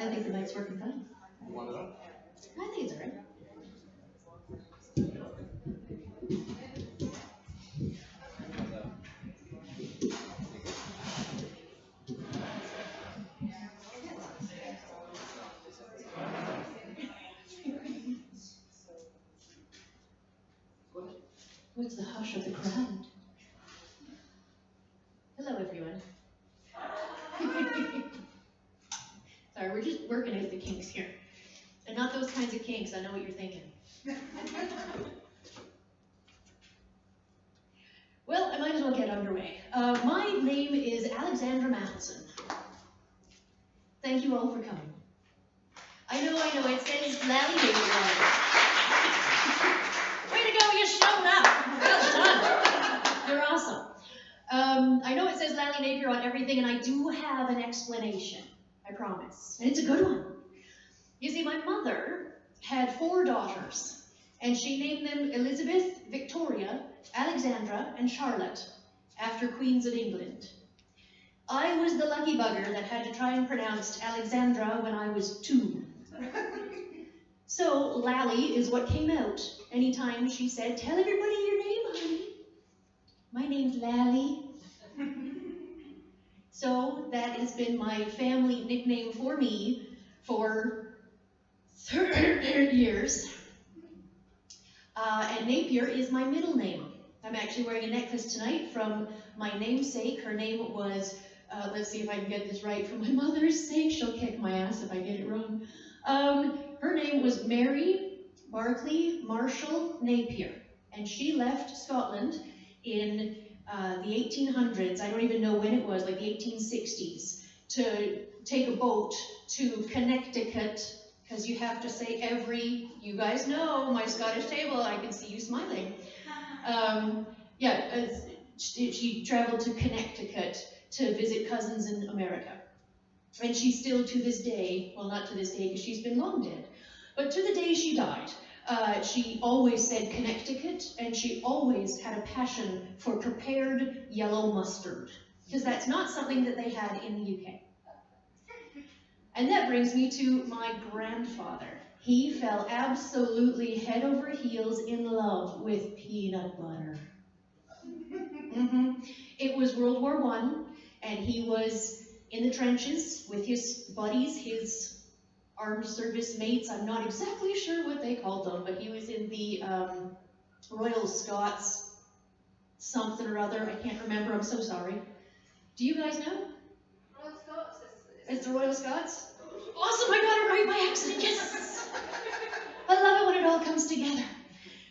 I think the mic's working fine. You want it on? I think it's all right. What's the hush of the crowd? Hello, everyone. Sorry, we're just working out the kinks here. And not those kinds of kinks, I know what you're thinking. Well, I might as well get underway. My name is Alexandra Matheson. Thank you all for coming. I know, it says Lallie Napier on it. Way to go, you showed up. Well done. You're awesome. I know it says Lallie Napier on everything, and I do have an explanation, I promise. And it's a good one. You see, my mother had 4 daughters, and she named them Elizabeth, Victoria, Alexandra, and Charlotte, after queens of England. I was the lucky bugger that had to try and pronounce Alexandra when I was 2. So Lallie is what came out anytime she said, "Tell everybody your name, honey." My name's Lallie. So that has been my family nickname for me for 30 years. And Napier is my middle name. I'm actually wearing a necklace tonight from my namesake. Her name was, let's see if I can get this right, for my mother's sake. She'll kick my ass if I get it wrong. Her name was Mary Barclay Marshall Napier. And she left Scotland in the 1800s. I don't even know when it was, like the 1860s, to take a boat to Connecticut, because you have to say you guys know, my Scottish table, I can see you smiling. She traveled to Connecticut to visit cousins in America. And she still to this day, well, not to this day because she's been long dead, but to the day she died, she always said Connecticut, and she always had a passion for prepared yellow mustard, because that's not something that they had in the UK. And that brings me to my grandfather. He fell absolutely head over heels in love with peanut butter. It was World War I, and he was in the trenches with his buddies, his armed service mates. I'm not exactly sure what they called them, but he was in the Royal Scots something or other. I can't remember, I'm so sorry. Do you guys know? Royal Scots? It's the Royal Scots? Awesome, I got it right by accident, yes! I love it when it all comes together.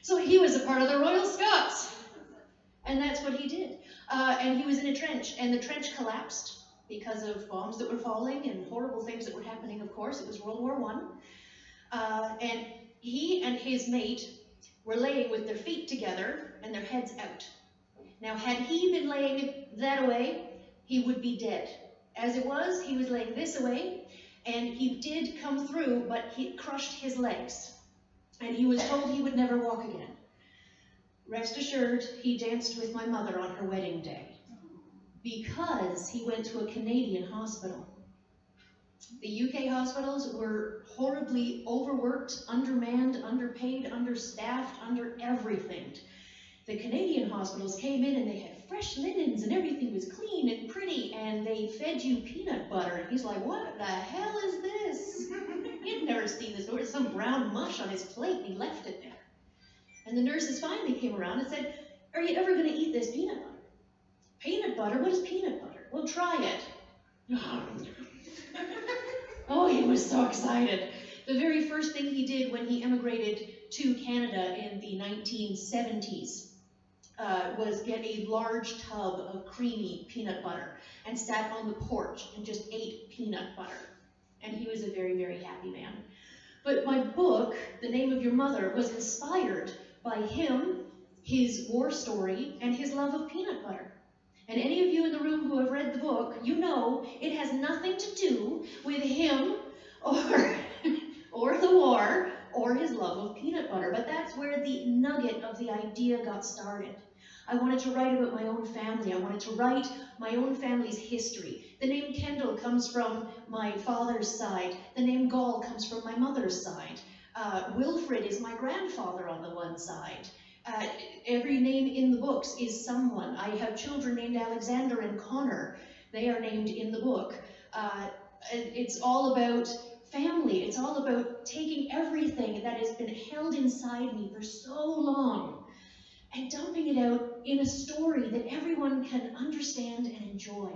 So he was a part of the Royal Scots, and that's what he did. And he was in a trench, and the trench collapsed because of bombs that were falling and horrible things that were happening, of course. It was World War I. And he and his mate were laying with their feet together and their heads out. Now, had he been laying that away, he would be dead. As it was, he was laying this away, and he did come through, but he crushed his legs. And he was told he would never walk again. Rest assured, he danced with my mother on her wedding day, because he went to a Canadian hospital. The UK hospitals were horribly overworked, undermanned, underpaid, understaffed, under everything. The Canadian hospitals came in and they had fresh linens and everything was clean and pretty, and they fed you peanut butter. And he's like, "What the hell is this?" He'd never seen this. There was some brown mush on his plate and he left it there. And the nurses finally came around and said, "Are you ever going to eat this peanut butter?" "Peanut butter? What is peanut butter?" "Well, try it." Oh, he was so excited. The very first thing he did when he emigrated to Canada in the 1970s was get a large tub of creamy peanut butter and sat on the porch and just ate peanut butter. And he was a very, very happy man. But my book, The Name of Your Mother, was inspired by him, his war story, and his love of peanut butter. And any of you in the room who have read the book, you know it has nothing to do with him or the war or his love of peanut butter. But that's where the nugget of the idea got started. I wanted to write about my own family. I wanted to write my own family's history. The name Kendall comes from my father's side. The name Gall comes from my mother's side. Wilfred is my grandfather on the one side. Every name in the books is someone. I have children named Alexander and Connor. They are named in the book. It's all about family. It's all about taking everything that has been held inside me for so long and dumping it out in a story that everyone can understand and enjoy.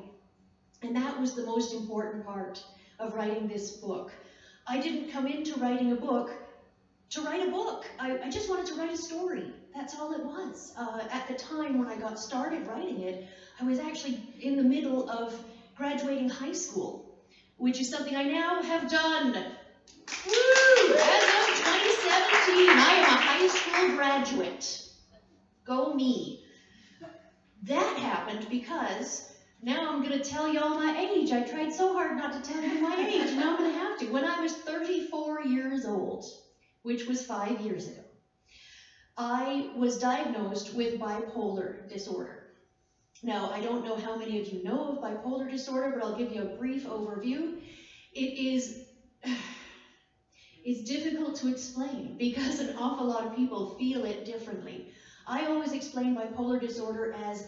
And that was the most important part of writing this book. I didn't come into writing a book to write a book. I just wanted to write a story. That's all it was. At the time when I got started writing it, I was actually in the middle of graduating high school, which is something I now have done. Woo! As of 2017, I am a high school graduate. Go me. That happened because now I'm going to tell you all my age. I tried so hard not to tell you my age. Now I'm going to have to. When I was 34 years old, which was 5 years ago, I was diagnosed with bipolar disorder. Now, I don't know how many of you know of bipolar disorder, but I'll give you a brief overview. It's difficult to explain because an awful lot of people feel it differently. I always explain bipolar disorder as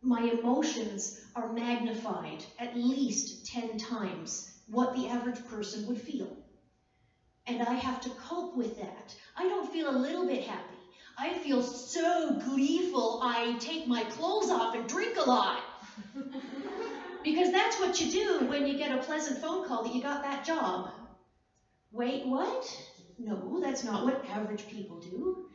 my emotions are magnified at least 10 times what the average person would feel. And I have to cope with that. I don't feel a little bit happy. I feel so gleeful, I take my clothes off and drink a lot. Because that's what you do when you get a pleasant phone call that you got that job. Wait, what? No, that's not what average people do.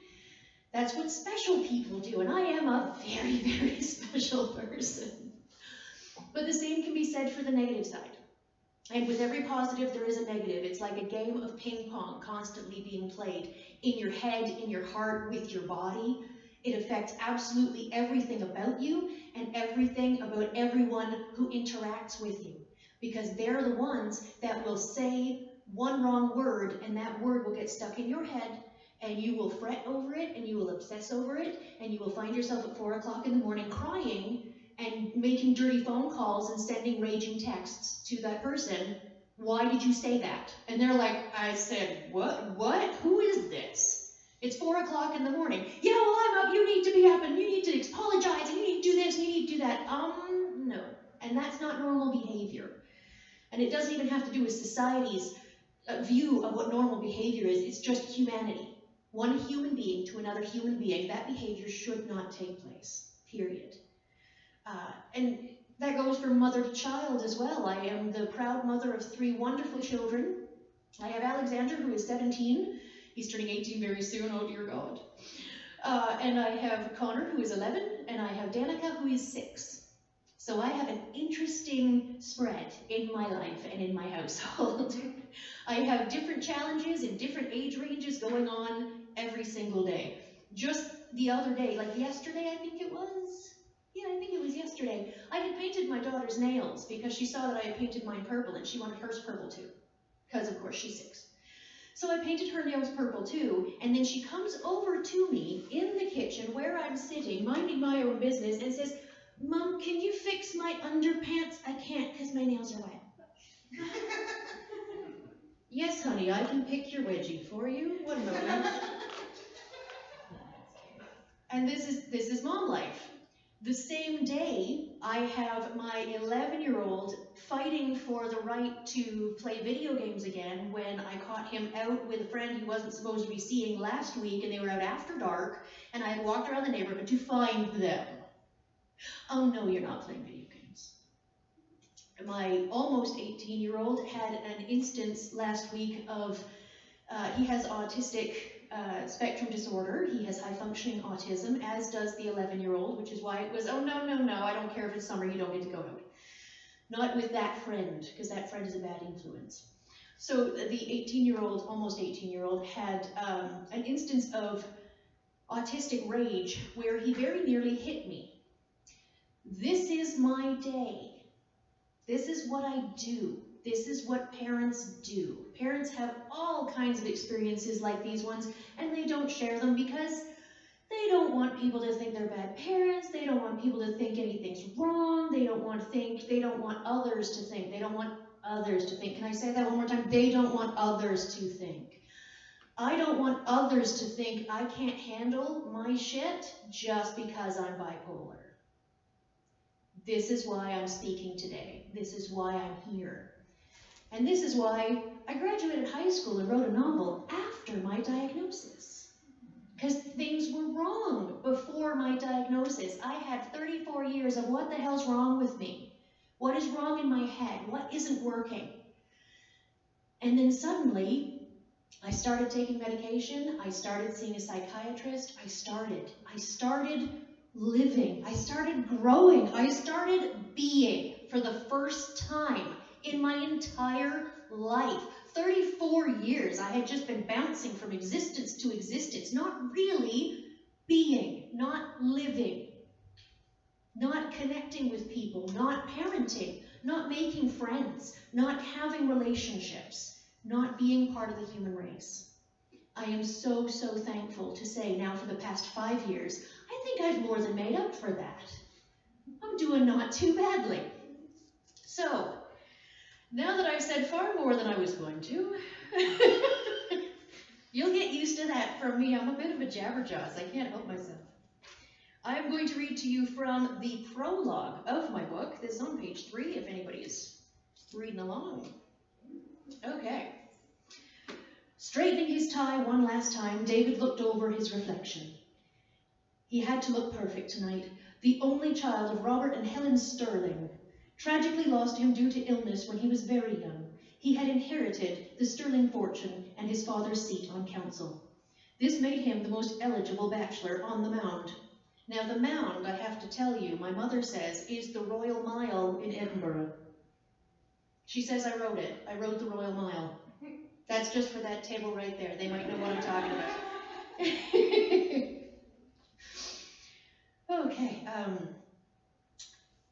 That's what special people do, and I am a very, very special person. But the same can be said for the negative side. And with every positive, there is a negative. It's like a game of ping pong constantly being played in your head, in your heart, with your body. It affects absolutely everything about you and everything about everyone who interacts with you, because they're the ones that will say one wrong word, and that word will get stuck in your head, and you will fret over it, and you will obsess over it, and you will find yourself at 4 o'clock in the morning crying and making dirty phone calls and sending raging texts to that person. Why did you say that? And they're like, I said, what? Who is this? It's 4 o'clock in the morning. Yeah, well, I'm up. You need to be up, and you need to apologize, and you need to do this, and you need to do that. No. And that's not normal behavior. And it doesn't even have to do with society's view of what normal behavior is. It's just humanity. One human being to another human being, that behavior should not take place, period. And that goes from mother to child as well. I am the proud mother of 3 wonderful children. I have Alexander, who is 17. He's turning 18 very soon, oh dear God. And I have Connor, who is 11, and I have Danica, who is 6. So I have an interesting spread in my life and in my household. I have different challenges in different age ranges going on every single day. Just the other day, like yesterday, I think it was. Yeah, I think it was yesterday. I had painted my daughter's nails because she saw that I had painted mine purple and she wanted hers purple too. Because of course she's 6. So I painted her nails purple too, and then she comes over to me in the kitchen where I'm sitting, minding my own business, and says, Mom, can you fix my underpants? I can't because my nails are wet. Yes, honey, I can pick your wedgie for you. One moment. And this is mom life. The same day, I have my 11-year-old fighting for the right to play video games again when I caught him out with a friend he wasn't supposed to be seeing last week, and they were out after dark, and I had walked around the neighborhood to find them. Oh no, you're not playing video games. My almost 18-year-old had an instance last week of, he has autistic spectrum disorder. He has high-functioning autism, as does the 11-year-old, which is why it was, oh, no, I don't care if it's summer, you don't get to go out. Not with that friend, because that friend is a bad influence. So the 18-year-old, almost 18-year-old, had an instance of autistic rage where he very nearly hit me. This is my day. This is what I do. This is what parents do. Parents have all kinds of experiences like these ones, and they don't share them because they They don't want people to think they're bad parents. They don't want people to think anything's wrong. They don't want others to think. They don't want others to think. Can I say that one more time? They don't want others to think. I don't want others to think I can't handle my shit just because I'm bipolar. This is why I'm speaking today. This is why I'm here. And this is why I graduated high school and wrote a novel after my diagnosis. Because things were wrong before my diagnosis. I had 34 years of what the hell's wrong with me? What is wrong in my head? What isn't working? And then suddenly, I started taking medication. I started seeing a psychiatrist. I started living. I started growing. I started being for the first time in my entire life. 34 years I had just been bouncing from existence to existence, not really being, not living, not connecting with people, not parenting, not making friends, not having relationships, not being part of the human race. I am so, so thankful to say now for the past 5 years, I think I've more than made up for that. I'm doing not too badly. So, now that I've said far more than I was going to, you'll get used to that from me. I'm a bit of a jabberjaws. I can't help myself. I'm going to read to you from the prologue of my book. This is on page 3, if anybody is reading along. Okay. Straightening his tie one last time, David looked over his reflection. He had to look perfect tonight. The only child of Robert and Helen Sterling, tragically lost him due to illness when he was very young. He had inherited the Sterling fortune and his father's seat on council. This made him the most eligible bachelor on the Mound. Now the Mound, I have to tell you, my mother says, is the Royal Mile in Edinburgh. She says I wrote it. I wrote the Royal Mile. That's just for that table right there. They might know what I'm talking about. Okay,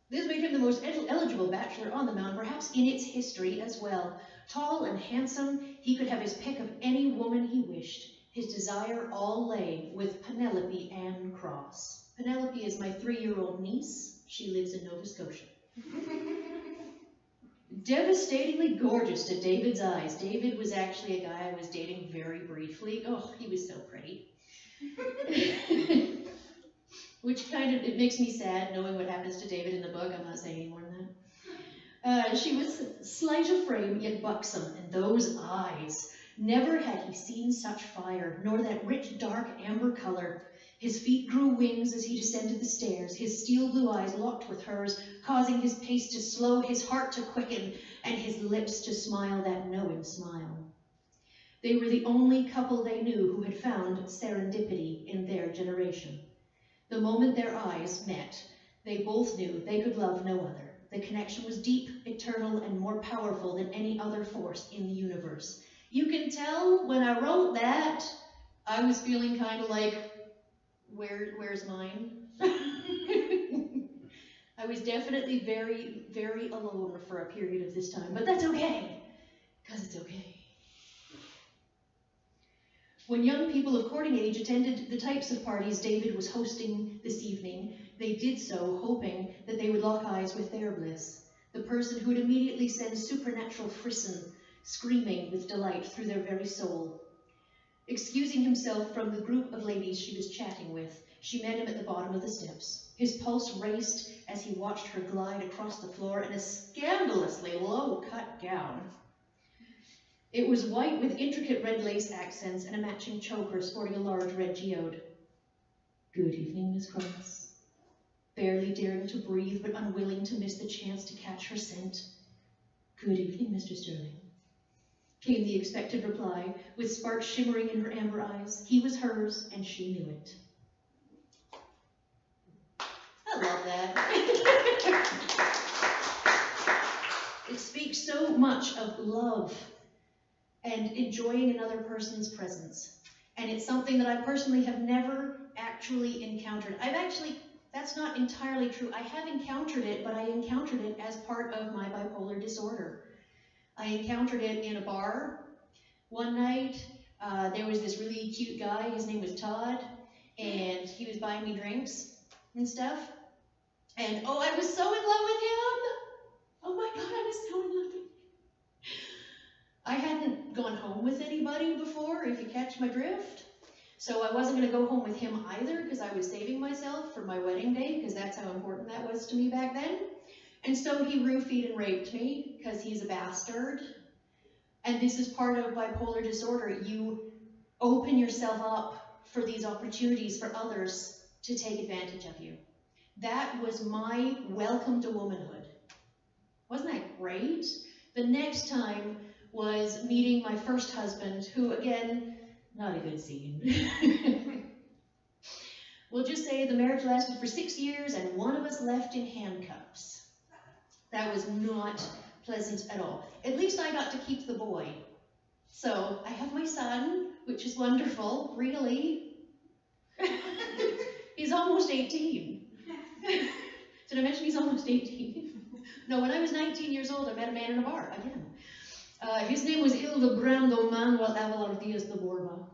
this made him the most eligible bachelor on the Mound, perhaps in its history as well. Tall and handsome, he could have his pick of any woman he wished. His desire all lay with Penelope Ann Cross. Penelope is my 3-year-old niece. She lives in Nova Scotia. Devastatingly gorgeous to David's eyes. David was actually a guy I was dating very briefly. Oh, he was so pretty. Which it makes me sad knowing what happens to David in the book. I'm not saying any more than that. She was slight of frame, yet buxom, and those eyes. Never had he seen such fire, nor that rich, dark amber color. His feet grew wings as he descended the stairs, his steel blue eyes locked with hers, causing his pace to slow, his heart to quicken, and his lips to smile that knowing smile. They were the only couple they knew who had found serendipity in their generation. The moment their eyes met, they both knew they could love no other. The connection was deep, eternal, and more powerful than any other force in the universe. You can tell when I wrote that, I was feeling kind of like, where's mine? I was definitely very, very alone for a period of this time, but that's okay, because it's okay. When young people of courting age attended the types of parties David was hosting this evening, they did so hoping that they would lock eyes with their bliss, the person who would immediately send supernatural frisson screaming with delight through their very soul. Excusing himself from the group of ladies she was chatting with, she met him at the bottom of the steps. His pulse raced as he watched her glide across the floor in a scandalously low-cut gown. It was white with intricate red lace accents and a matching choker sporting a large red geode. Good evening, Miss Cross. Barely daring to breathe, but unwilling to miss the chance to catch her scent. Good evening, Mr. Sterling. Came the expected reply, with sparks shimmering in her amber eyes. He was hers, and she knew it. I love that. It speaks so much of love and enjoying another person's presence. And it's something that I personally have never actually encountered. That's not entirely true. I have encountered it, but I encountered it as part of my bipolar disorder. I encountered it in a bar one night. There was this really cute guy. His name was Todd. and he was buying me drinks and stuff. And oh, I was so in love with him. Oh my God, I was so in love with him. I hadn't gone home with anybody before, if you catch my drift. So I wasn't going to go home with him either, because I was saving myself for my wedding day, because that's how important that was to me back then. And so he roofied and raped me, because he's a bastard. And this is part of bipolar disorder. You open yourself up for these opportunities for others to take advantage of you. That was my welcome to womanhood. Wasn't that great? The next time was meeting my first husband, who, again, not a good scene. We'll just say the marriage lasted for 6 years and one of us left in handcuffs. That was not pleasant at all. At least I got to keep the boy. So I have my son, which is wonderful, really. He's almost 18. Did I mention he's almost 18? No, when I was 19 years old, I met a man in a bar, again. His name was Hildebrando Manuel Avelar Diaz de Borba.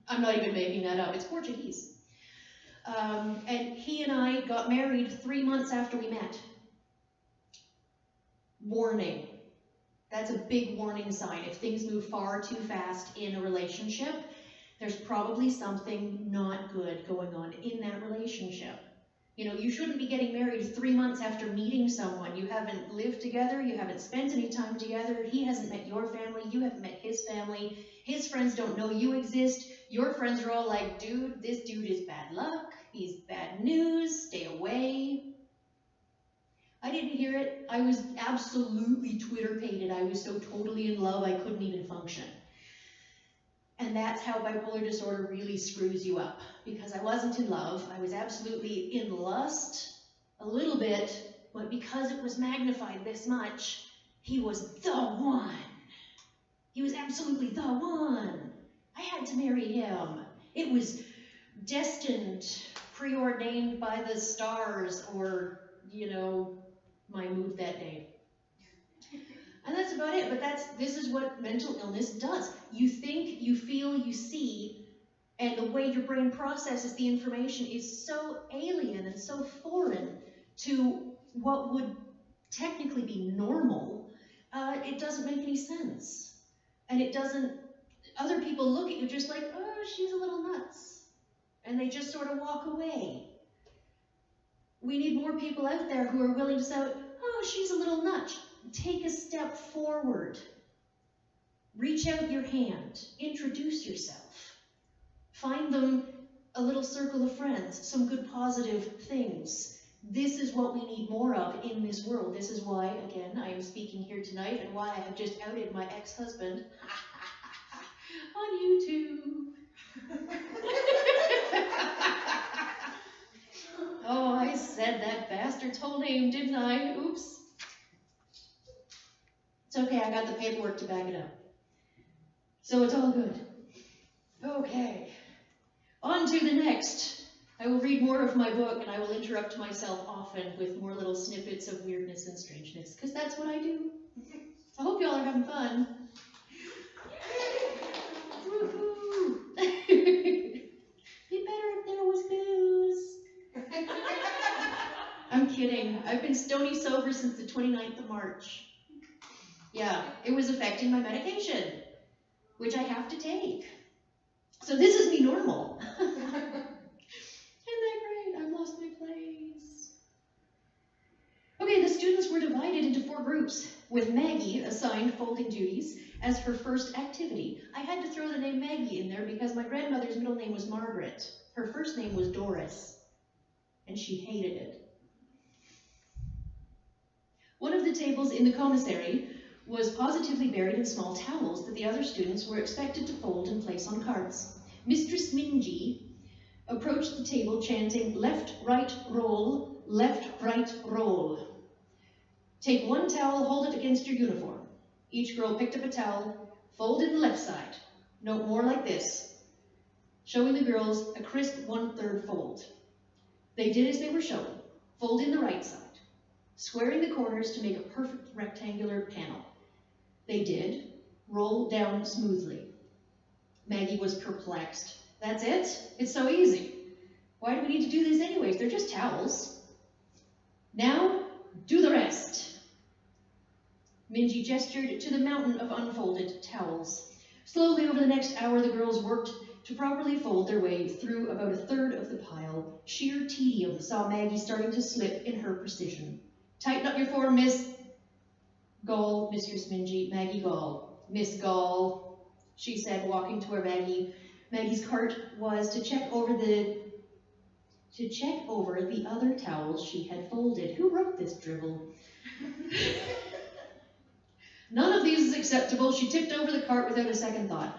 I'm not even making that up, it's Portuguese. And he and I got married 3 months after we met. Warning. That's a big warning sign. If things move far too fast in a relationship, there's probably something not good going on in that relationship. You know, you shouldn't be getting married 3 months after meeting someone. You haven't lived together, you haven't spent any time together, he hasn't met your family, you haven't met his family, his friends don't know you exist, your friends are all like, dude, this dude is bad luck, he's bad news, stay away. I didn't hear it. I was absolutely Twitter-pated. I was so totally in love I couldn't even function. And that's how bipolar disorder really screws you up. Because I wasn't in love, I was absolutely in lust, a little bit, but because it was magnified this much, he was the one. He was absolutely the one. I had to marry him. It was destined, preordained by the stars, or, you know, my mood that day. And that's about it, but this is what mental illness does. You think, you feel, you see, and the way your brain processes the information is so alien and so foreign to what would technically be normal, it doesn't make any sense. And it doesn't, other people look at you just like, oh, she's a little nuts. And they just sort of walk away. We need more people out there who are willing to say, oh, she's a little nutch. Take a step forward. Reach out your hand. Introduce yourself. Find them a little circle of friends, some good positive things. This is what we need more of in this world. This is why, again, I am speaking here tonight and why I have just outed my ex-husband on YouTube. Oh, I said that bastard's whole name, didn't I? Oops. It's okay, I got the paperwork to back it up. So it's all good. Okay. On to the next. I will read more of my book and I will interrupt myself often with more little snippets of weirdness and strangeness, because that's what I do. I hope y'all are having fun. Woohoo! Be better if there was booze. I'm kidding. I've been stony sober since the 29th of March. Yeah, it was affecting my medication, which I have to take. So this is me normal. Isn't that great? I've lost my place. Okay, the students were divided into 4 groups, with Maggie assigned folding duties as her first activity. I had to throw the name Maggie in there because my grandmother's middle name was Margaret. Her first name was Doris, and she hated it. One of the tables in the commissary was positively buried in small towels that the other students were expected to fold and place on cards. Mistress Minji approached the table chanting, left, right, roll, left, right, roll. Take one towel, hold it against your uniform. Each girl picked up a towel, folded the left side. Note more like this, showing the girls a crisp 1/3 fold. They did as they were shown, folding the right side, squaring the corners to make a perfect rectangular panel. They did, roll down smoothly. Maggie was perplexed. That's it? It's so easy. Why do we need to do this anyways? They're just towels. Now, do the rest. Minji gestured to the mountain of unfolded towels. Slowly over the next hour, the girls worked to properly fold their way through about a third of the pile. Sheer tedium saw Maggie starting to slip in her precision. Tighten up your form, Miss Gall, Mistress Minji, Maggie Gall. Miss Gall, she said, walking to where Maggie's cart was to check over the other towels she had folded. Who wrote this drivel? None of these is acceptable. She tipped over the cart without a second thought.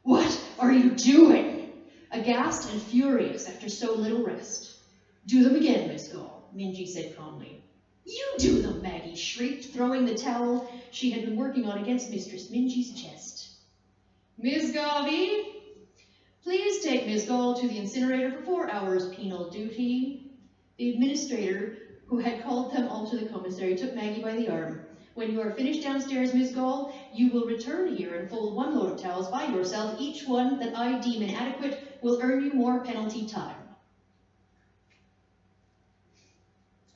What are you doing? Aghast and furious after so little rest. Do them again, Miss Gall, Minji said calmly. You do them, Maggie shrieked, throwing the towel she had been working on against Mistress Minji's chest. Miss Garvey, please take Miss Gall to the incinerator for 4 hours penal duty. The administrator, who had called them all to the commissary, took Maggie by the arm. When you are finished downstairs, Miss Gall, you will return here and fold 1 load of towels by yourself. Each one that I deem inadequate will earn you more penalty time.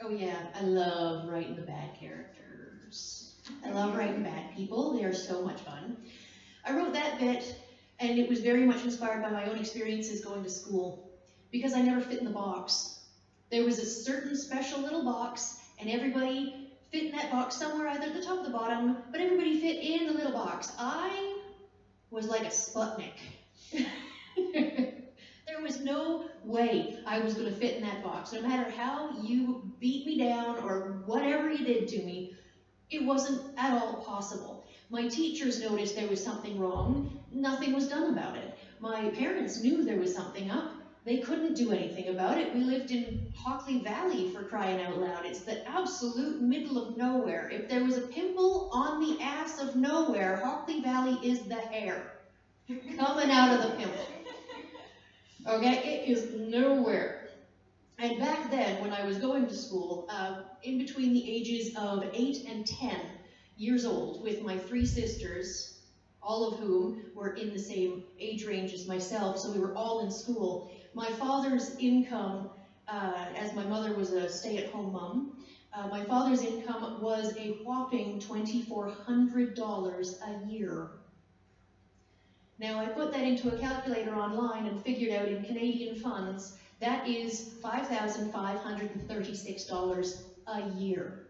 Oh yeah, I love writing the bad characters. I love writing bad people. They are so much fun. I wrote that bit, and it was very much inspired by my own experiences going to school, because I never fit in the box. There was a certain special little box, and everybody fit in that box somewhere, either at the top or the bottom, but everybody fit in the little box. I was like a Sputnik. There was no way I was going to fit in that box. No matter how you beat me down or whatever you did to me, it wasn't at all possible. My teachers noticed there was something wrong. Nothing was done about it. My parents knew there was something up. They couldn't do anything about it. We lived in Hockley Valley, for crying out loud. It's the absolute middle of nowhere. If there was a pimple on the ass of nowhere, Hockley Valley is the hair coming out of the pimple. Okay, it is nowhere. And back then, when I was going to school, in between the ages of 8 and 10 years old, with my 3 sisters, all of whom were in the same age range as myself, so we were all in school. My father's income, as my mother was a stay-at-home mom, my father's income was a whopping $2,400 a year. Now, I put that into a calculator online and figured out in Canadian funds, that is $5,536 a year.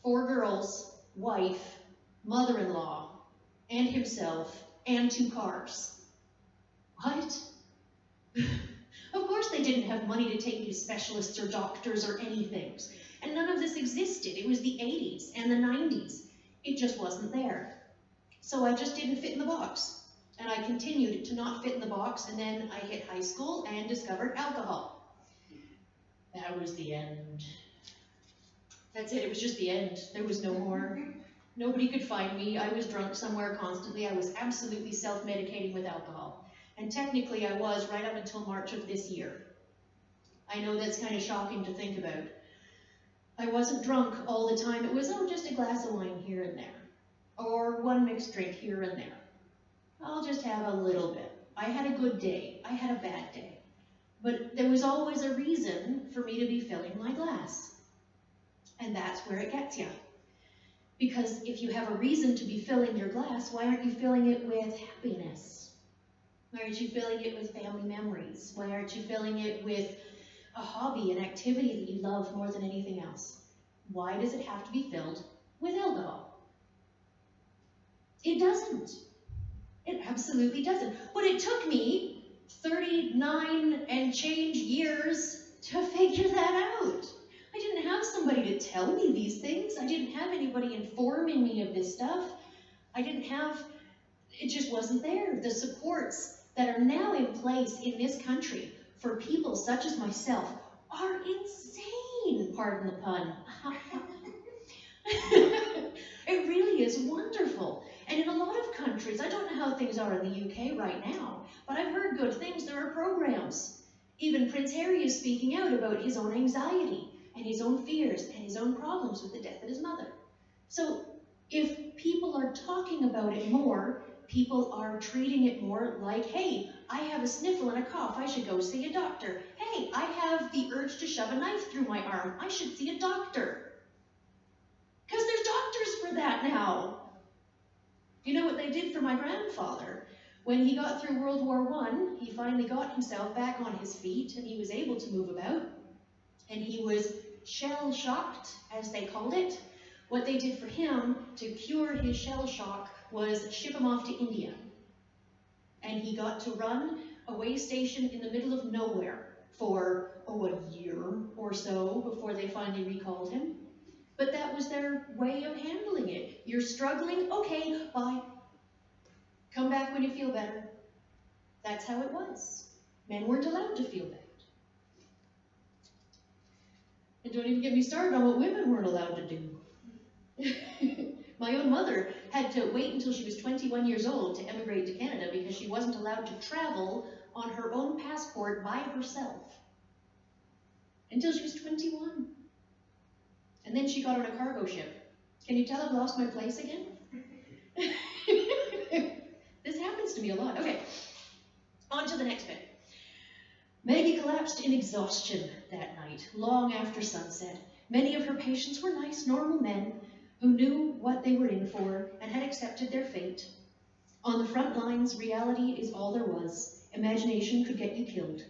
4 girls, wife, mother-in-law, and himself, and 2 cars. What? Of course they didn't have money to take me to specialists or doctors or anything. And none of this existed. It was the 80s and the 90s. It just wasn't there. So I just didn't fit in the box. And I continued to not fit in the box, and then I hit high school and discovered alcohol. That was the end. That's it. It was just the end. There was no more. Nobody could find me. I was drunk somewhere constantly. I was absolutely self-medicating with alcohol. And technically I was right up until March of this year. I know that's kind of shocking to think about. I wasn't drunk all the time. It was, just a glass of wine here and there. Or 1 mixed drink here and there. I'll just have a little bit. I had a good day. I had a bad day. But there was always a reason for me to be filling my glass. And that's where it gets you. Because if you have a reason to be filling your glass, why aren't you filling it with happiness? Why aren't you filling it with family memories? Why aren't you filling it with a hobby, an activity that you love more than anything else? Why does it have to be filled with alcohol? It doesn't. It absolutely doesn't. But it took me 39 and change years to figure that out. I didn't have somebody to tell me these things. I didn't have anybody informing me of this stuff. It just wasn't there. The supports that are now in place in this country for people such as myself are insane, pardon the pun. It really is wonderful. And in a lot of countries, I don't know how things are in the UK right now, but I've heard good things. There are programs. Even Prince Harry is speaking out about his own anxiety and his own fears and his own problems with the death of his mother. So if people are talking about it more, people are treating it more like, hey, I have a sniffle and a cough, I should go see a doctor. Hey, I have the urge to shove a knife through my arm, I should see a doctor. Because there's doctors for that now. You know what they did for my grandfather? When he got through World War I, he finally got himself back on his feet and he was able to move about. And he was shell-shocked, as they called it. What they did for him to cure his shell shock was ship him off to India. And he got to run a way station in the middle of nowhere for, a year or so before they finally recalled him. But that was their way of handling it. You're struggling? Okay, bye. Come back when you feel better. That's how it was. Men weren't allowed to feel bad. And don't even get me started on what women weren't allowed to do. My own mother had to wait until she was 21 years old to emigrate to Canada because she wasn't allowed to travel on her own passport by herself. Until she was 21. And then she got on a cargo ship. Can you tell I've lost my place again? This happens to me a lot. Okay, on to the next bit. Maggie collapsed in exhaustion that night, long after sunset. Many of her patients were nice, normal men who knew what they were in for and had accepted their fate. On the front lines, reality is all there was. Imagination could get you killed.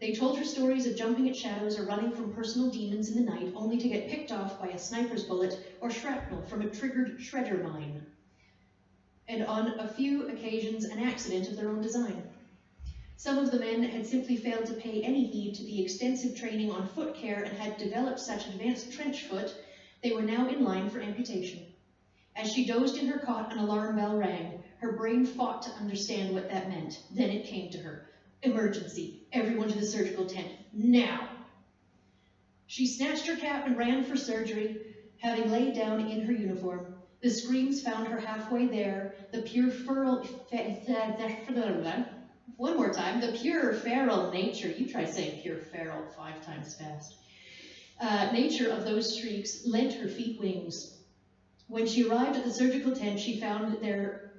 They told her stories of jumping at shadows or running from personal demons in the night, only to get picked off by a sniper's bullet or shrapnel from a triggered shredder mine. And on a few occasions, an accident of their own design. Some of the men had simply failed to pay any heed to the extensive training on foot care and had developed such advanced trench foot, they were now in line for amputation. As she dozed in her cot, an alarm bell rang. Her brain fought to understand what that meant. Then it came to her. Emergency. Everyone to the surgical tent. Now. She snatched her cap and ran for surgery, having laid down in her uniform. The screams found her halfway there. The pure one more time. The pure feral nature. You try saying pure feral 5 times fast. Nature of those shrieks lent her feet wings. When she arrived at the surgical tent, she found there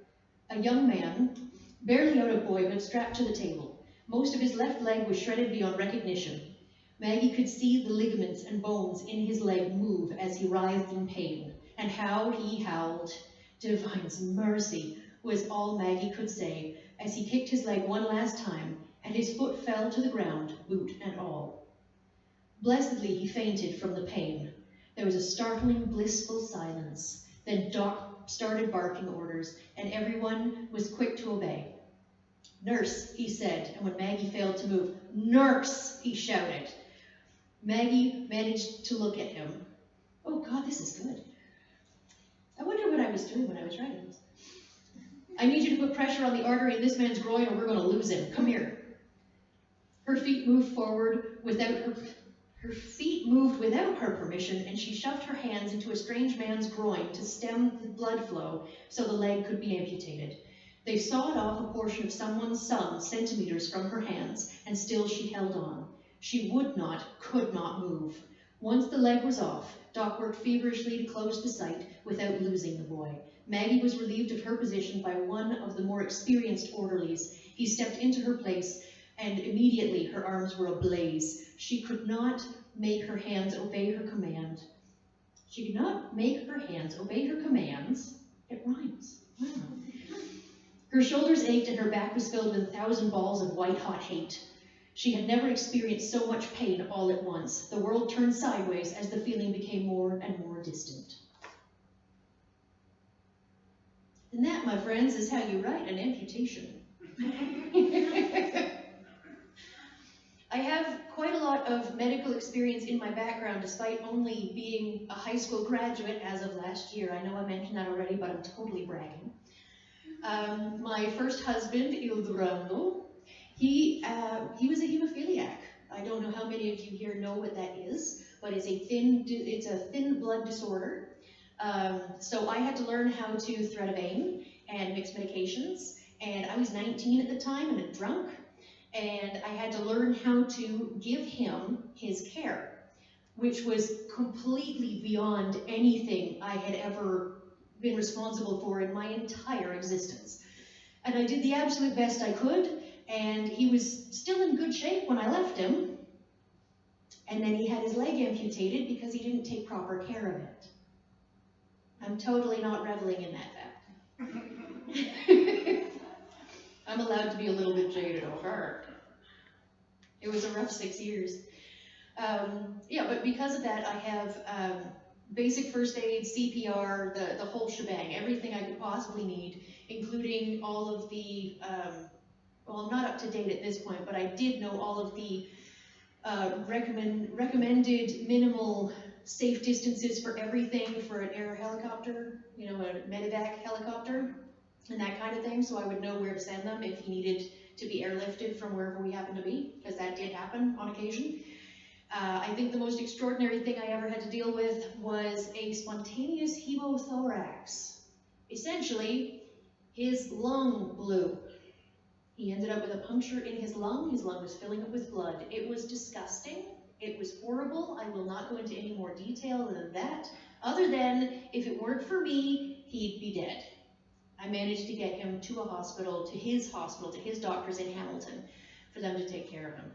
a young man, barely out of boyhood, strapped to the table. Most of his left leg was shredded beyond recognition. Maggie could see the ligaments and bones in his leg move as he writhed in pain, and how he howled. Divine's mercy was all Maggie could say as he kicked his leg one last time, and his foot fell to the ground, boot and all. Blessedly, he fainted from the pain. There was a startling, blissful silence. Then Doc started barking orders, and everyone was quick to obey. Nurse, he said, and when Maggie failed to move, nurse, he shouted. Maggie managed to look at him. Oh God, this is good. I wonder what I was doing when I was writing this. I need you to put pressure on the artery in this man's groin or we're going to lose him. Come here. Her feet moved forward without her permission, and she shoved her hands into a strange man's groin to stem the blood flow so the leg could be amputated. They sawed off a portion of someone's son centimeters from her hands, and still she held on. She could not move. Once the leg was off, Doc worked feverishly to close the site without losing the boy. Maggie was relieved of her position by one of the more experienced orderlies. He stepped into her place, and immediately her arms were ablaze. She could not make her hands obey her command. She could not make her hands obey her commands. It rhymes. Wow. Her shoulders ached and her back was filled with 1,000 balls of white-hot hate. She had never experienced so much pain all at once. The world turned sideways as the feeling became more and more distant. And that, my friends, is how you write an amputation. I have quite a lot of medical experience in my background, despite only being a high school graduate as of last year. I know I mentioned that already, but I'm totally bragging. My first husband, Ildurango, he was a hemophiliac. I don't know how many of you here know what that is, but it's a thin blood disorder. So I had to learn how to thread a vein and mix medications, and I was 19 at the time and a drunk, and I had to learn how to give him his care, which was completely beyond anything I had ever been responsible for in my entire existence. And I did the absolute best I could, and he was still in good shape when I left him. And then he had his leg amputated because he didn't take proper care of it. I'm totally not reveling in that fact. I'm allowed to be a little bit jaded over. It was a rough 6 years. Yeah, but because of that, I have basic first aid, CPR, the whole shebang, everything I could possibly need, including all of the, well, I'm not up to date at this point, but I did know all of the recommended minimal safe distances for everything for an air helicopter, you know, a medevac helicopter, and that kind of thing, so I would know where to send them if he needed to be airlifted from wherever we happened to be, because that did happen on occasion. I think the most extraordinary thing I ever had to deal with was a spontaneous hemothorax. Essentially, his lung blew. He ended up with a puncture in his lung. His lung was filling up with blood. It was disgusting. It was horrible. I will not go into any more detail than that, other than if it weren't for me, he'd be dead. I managed to get him to a hospital, to his doctors in Hamilton, for them to take care of him.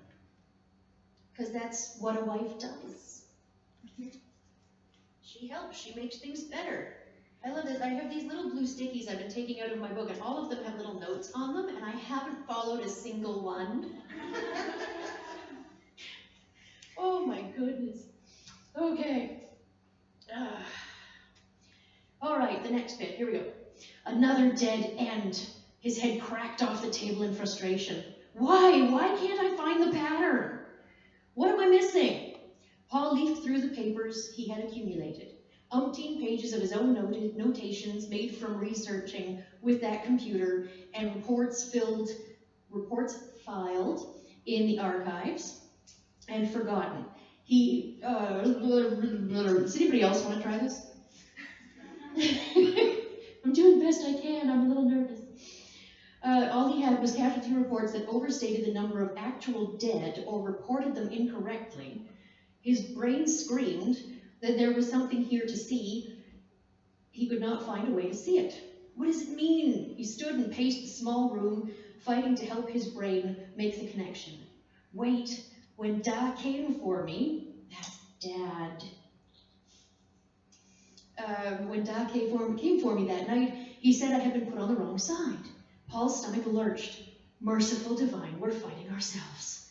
Because that's what a wife does. She helps, she makes things better. I love this. I have these little blue stickies I've been taking out of my book, and all of them have little notes on them, and I haven't followed a single one. Oh my goodness. Okay. All right, the next bit. Here we go. Another dead end. His head cracked off the table in frustration. Why? Why can't I find the pattern? What am I missing? Paul leafed through the papers he had accumulated. Umpteen pages of his own notations made from researching with that computer, and reports filed in the archives and forgotten. Does anybody else want to try this? I'm doing the best I can. I'm a little nervous. All he had was casualty reports that overstated the number of actual dead or reported them incorrectly. His brain screamed that there was something here to see. He could not find a way to see it. What does it mean? He stood and paced the small room, fighting to help his brain make the connection. Wait, when Da came for me, that's Dad. When Da came for me that night, he said I had been put on the wrong side. Paul's stomach lurched. Merciful divine, we're fighting ourselves.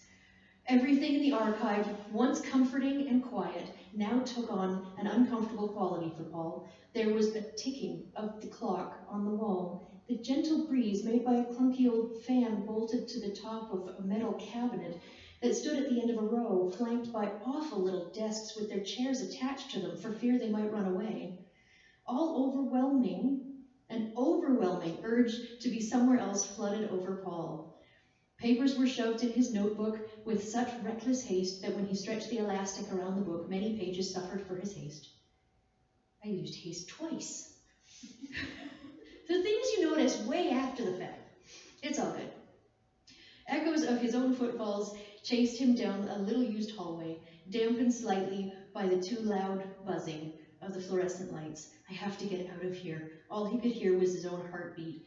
Everything in the archive, once comforting and quiet, now took on an uncomfortable quality for Paul. There was a ticking of the clock on the wall, the gentle breeze made by a clunky old fan bolted to the top of a metal cabinet that stood at the end of a row, flanked by awful little desks with their chairs attached to them for fear they might run away. An overwhelming urge to be somewhere else flooded over Paul. Papers were shoved in his notebook with such reckless haste that when he stretched the elastic around the book, many pages suffered for his haste. I used haste twice. The things you notice way after the fact. It's all good. Echoes of his own footfalls chased him down a little-used hallway, dampened slightly by the too loud buzzing of the fluorescent lights. I have to get out of here. All he could hear was his own heartbeat.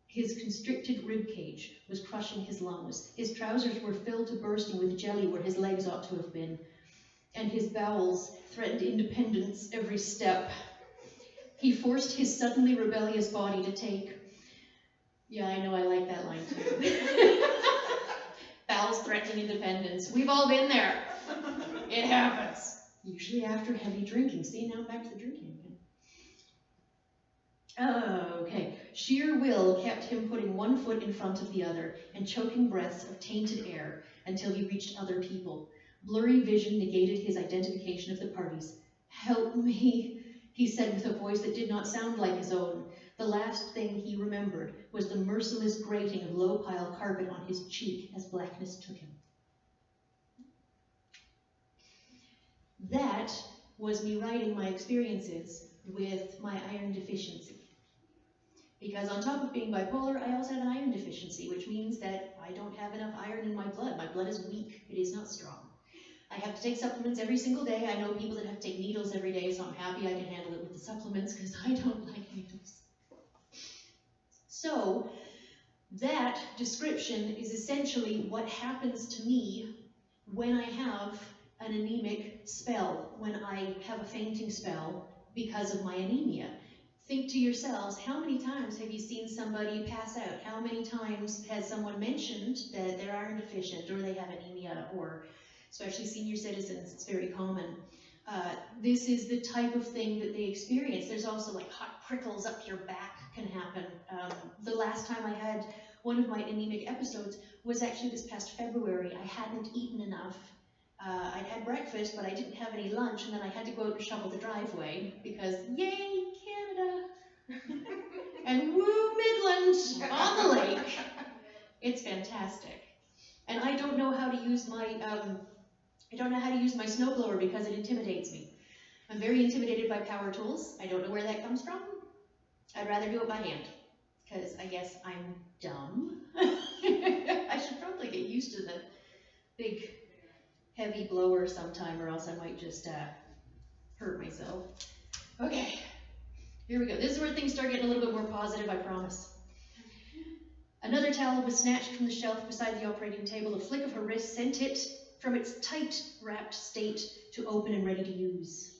His constricted ribcage was crushing his lungs. His trousers were filled to bursting with jelly where his legs ought to have been, and his bowels threatened independence every step. He forced his suddenly rebellious body to take... Yeah, I know, I like that line too. Bowels threatening independence. We've all been there. It happens. Usually after heavy drinking. See, now back to the drinking again. Okay. Sheer will kept him putting one foot in front of the other and choking breaths of tainted air until he reached other people. Blurry vision negated his identification of the parties. Help me, he said with a voice that did not sound like his own. The last thing he remembered was the merciless grating of low-pile carpet on his cheek as blackness took him. That was me writing my experiences with my iron deficiency. Because on top of being bipolar, I also have an iron deficiency, which means that I don't have enough iron in my blood. My blood is weak. It is not strong. I have to take supplements every single day. I know people that have to take needles every day, so I'm happy I can handle it with the supplements because I don't like needles. So, That description is essentially what happens to me when I have an anemic spell, when I have a fainting spell because of my anemia. Think to yourselves, how many times have you seen somebody pass out? How many times has someone mentioned that they're iron deficient or they have anemia, or especially senior citizens, it's very common. This is the type of thing that they experience. There's also like hot prickles up your back can happen. The last time I had one of my anemic episodes was actually this past February. I hadn't eaten enough. I'd had breakfast, but I didn't have any lunch, and then I had to go out and shovel the driveway because, yay, Canada! And woo, Midland, on the lake. It's fantastic. And I don't know how to use my snowblower because it intimidates me. I'm very intimidated by power tools. I don't know where that comes from. I'd rather do it by hand because I guess I'm dumb. I should probably get used to the big, heavy blower sometime, or else I might just hurt myself. Okay, here we go. This is where things start getting a little bit more positive, I promise. Another towel was snatched from the shelf beside the operating table. A flick of her wrist sent it from its tight-wrapped state to open and ready to use.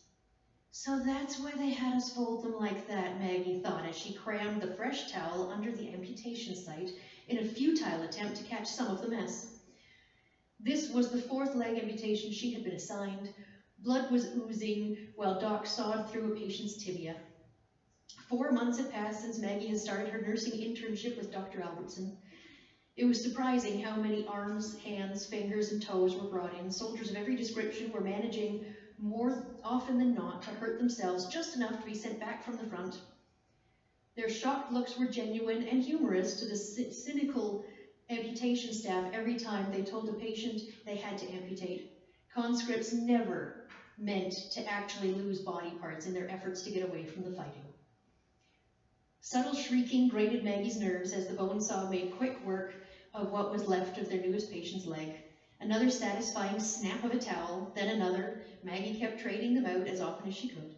So that's why they had us fold them like that, Maggie thought as she crammed the fresh towel under the amputation site in a futile attempt to catch some of the mess. This was the fourth leg amputation she had been assigned. Blood was oozing while Doc sawed through a patient's tibia. 4 months had passed since Maggie had started her nursing internship with Dr. Aug14. It was surprising how many arms, hands, fingers, and toes were brought in. Soldiers of every description were managing more often than not to hurt themselves just enough to be sent back from the front. Their shocked looks were genuine and humorous to the cynical amputation staff every time they told a patient they had to amputate. Conscripts never meant to actually lose body parts in their efforts to get away from the fighting. Subtle shrieking grated Maggie's nerves as the bone saw made quick work of what was left of their newest patient's leg. Another satisfying snap of a towel, then another. Maggie kept trading them out as often as she could.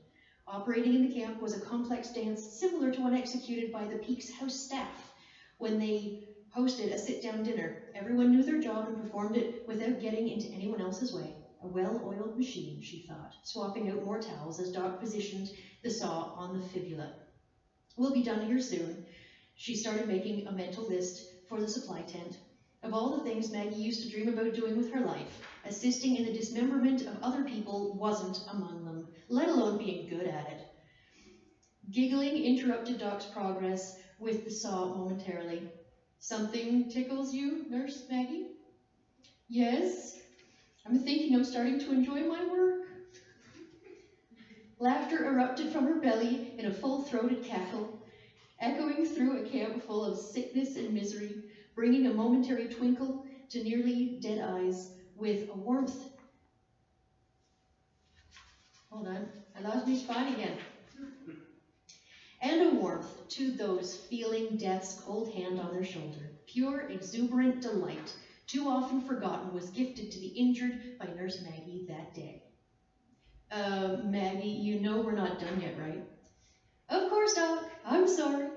Operating in the camp was a complex dance similar to one executed by the Peaks House staff when they hosted a sit-down dinner. Everyone knew their job and performed it without getting into anyone else's way. A well-oiled machine, she thought, swapping out more towels as Doc positioned the saw on the fibula. We'll be done here soon. She started making a mental list for the supply tent. Of all the things Maggie used to dream about doing with her life, assisting in the dismemberment of other people wasn't among them, let alone being good at it. Giggling interrupted Doc's progress with the saw momentarily. Something tickles you, Nurse Maggie? Yes, I'm thinking of starting to enjoy my work. Laughter erupted from her belly in a full-throated cackle, echoing through a camp full of sickness and misery, bringing a momentary twinkle to nearly dead eyes with a warmth. Hold on, I lost my spot again. And a warmth to those feeling death's cold hand on their shoulder. Pure, exuberant delight, too often forgotten, was gifted to the injured by Nurse Maggie that day. Maggie, you know we're not done yet, right? Of course, Doc. I'm sorry.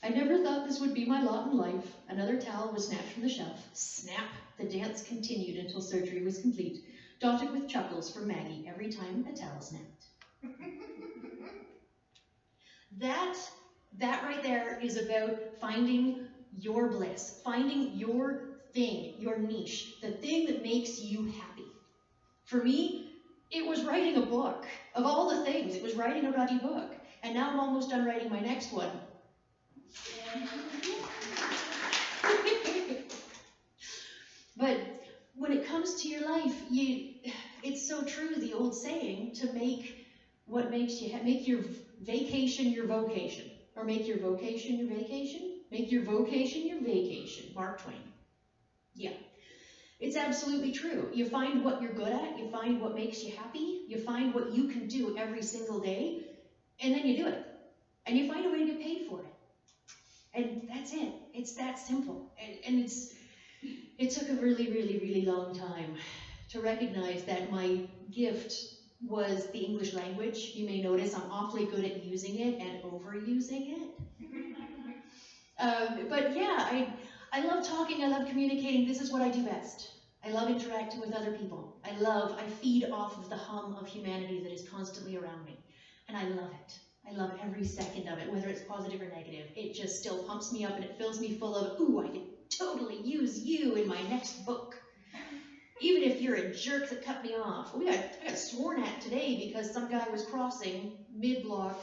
I never thought this would be my lot in life. Another towel was snatched from the shelf. Snap! The dance continued until surgery was complete, dotted with chuckles from Maggie every time a towel snapped. That right there is about finding your bliss, finding your thing, your niche, the thing that makes you happy. For me, it was writing a book. Of all the things, it was writing a bloody book. And now I'm almost done writing my next one. But when it comes to your life, it's so true, the old saying, to make what makes you make your vacation your vocation, or make your vocation your vacation, make your vocation your vacation. Mark Twain. Yeah, it's absolutely true. You find what you're good at, you find what makes you happy, you find what you can do every single day, and then you do it. And you find a way to get paid for it. And that's it. It's that simple. And it took a really, really, really long time to recognize that my gift was the English language. You may notice I'm awfully good at using it and overusing it. But yeah, I love talking, I love communicating. This is what I do best. I love interacting with other people. I feed off of the hum of humanity that is constantly around me. And I love it. I love every second of it, whether it's positive or negative. It just still pumps me up and it fills me full of, ooh, I could totally use you in my next book. Even if you're a jerk that cut me off. I got sworn at today because some guy was crossing mid-block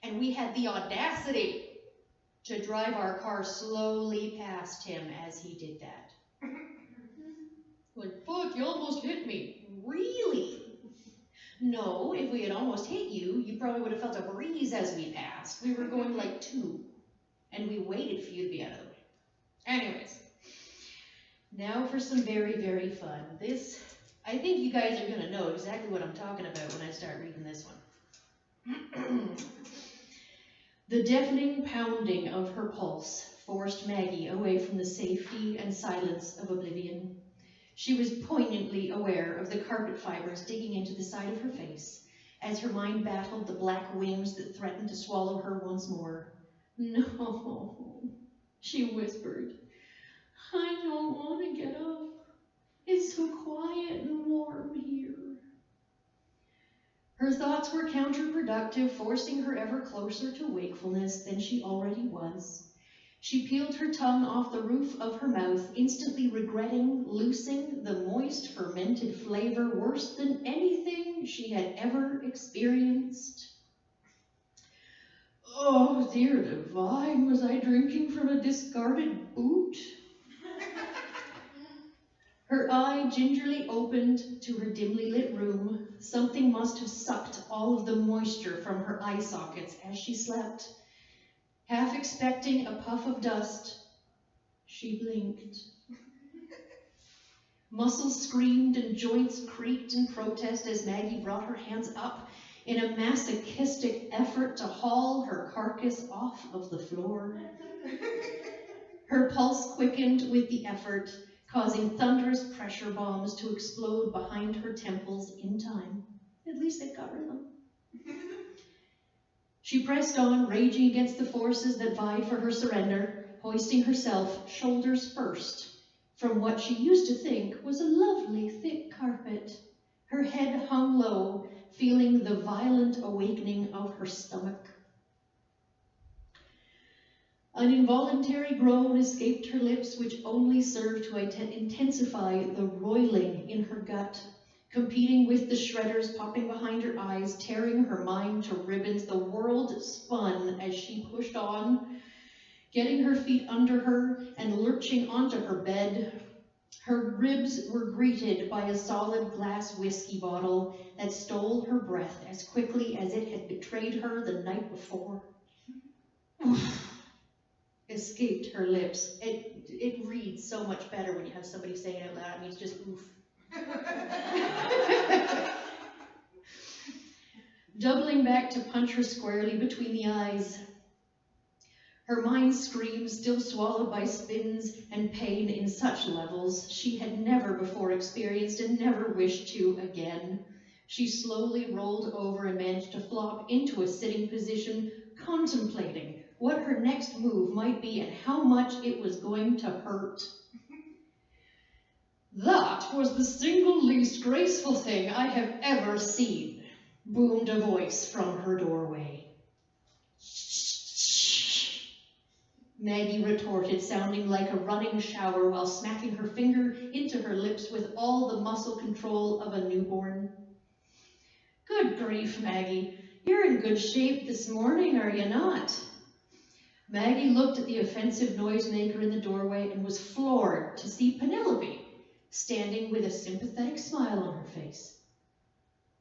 and we had the audacity to drive our car slowly past him as he did that. Like, fuck, you almost hit me. Really? No, if we had almost hit you, you probably would have felt a breeze as we passed. We were going like 2, and we waited for you to be out of the way. Anyways, now for some very, very fun. I think you guys are going to know exactly what I'm talking about when I start reading this one. The deafening pounding of her pulse forced Maggie away from the safety and silence of oblivion. She was poignantly aware of the carpet fibers digging into the side of her face as her mind battled the black wings that threatened to swallow her once more. No, she whispered. I don't want to get up. It's so quiet and warm here. Her thoughts were counterproductive, forcing her ever closer to wakefulness than she already was. She peeled her tongue off the roof of her mouth, instantly regretting loosing the moist, fermented flavor worse than anything she had ever experienced. Oh, dear divine, was I drinking from a discarded boot? Her eye gingerly opened to her dimly lit room. Something must have sucked all of the moisture from her eye sockets as she slept. Half expecting a puff of dust, she blinked. Muscles screamed and joints creaked in protest as Maggie brought her hands up in a masochistic effort to haul her carcass off of the floor. Her pulse quickened with the effort, causing thunderous pressure bombs to explode behind her temples in time. At least it got rhythm. She pressed on, raging against the forces that vied for her surrender, hoisting herself, shoulders first, from what she used to think was a lovely thick carpet. Her head hung low, feeling the violent awakening of her stomach. An involuntary groan escaped her lips, which only served to intensify the roiling in her gut, competing with the shredders popping behind her eyes, tearing her mind to ribbons. The world spun as she pushed on, getting her feet under her and lurching onto her bed. Her ribs were greeted by a solid glass whiskey bottle that stole her breath as quickly as it had betrayed her the night before. Escaped her lips. It reads so much better when you have somebody saying it out loud. I mean, it's just oof. Doubling back to punch her squarely between the eyes. Her mind screamed, still swallowed by spins and pain in such levels she had never before experienced and never wished to again. She slowly rolled over and managed to flop into a sitting position, contemplating what her next move might be and how much it was going to hurt. That was the single least graceful thing I have ever seen, boomed a voice from her doorway. Maggie retorted, sounding like a running shower while smacking her finger into her lips with all the muscle control of a newborn. Good grief, Maggie. You're in good shape this morning, are you not? Maggie looked at the offensive noisemaker in the doorway and was floored to see Penelope standing with a sympathetic smile on her face.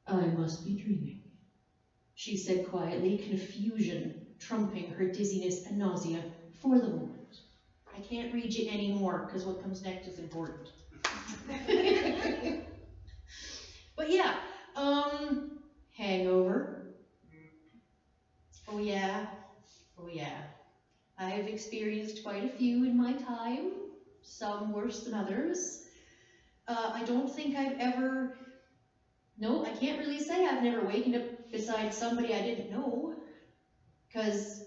I must be dreaming, she said quietly, confusion trumping her dizziness and nausea for the moment. I can't read you anymore because what comes next is important. But yeah, hangover. Oh yeah. I've experienced quite a few in my time, some worse than others. I don't think I've ever, no, I can't really say I've never wakened up beside somebody I didn't know, because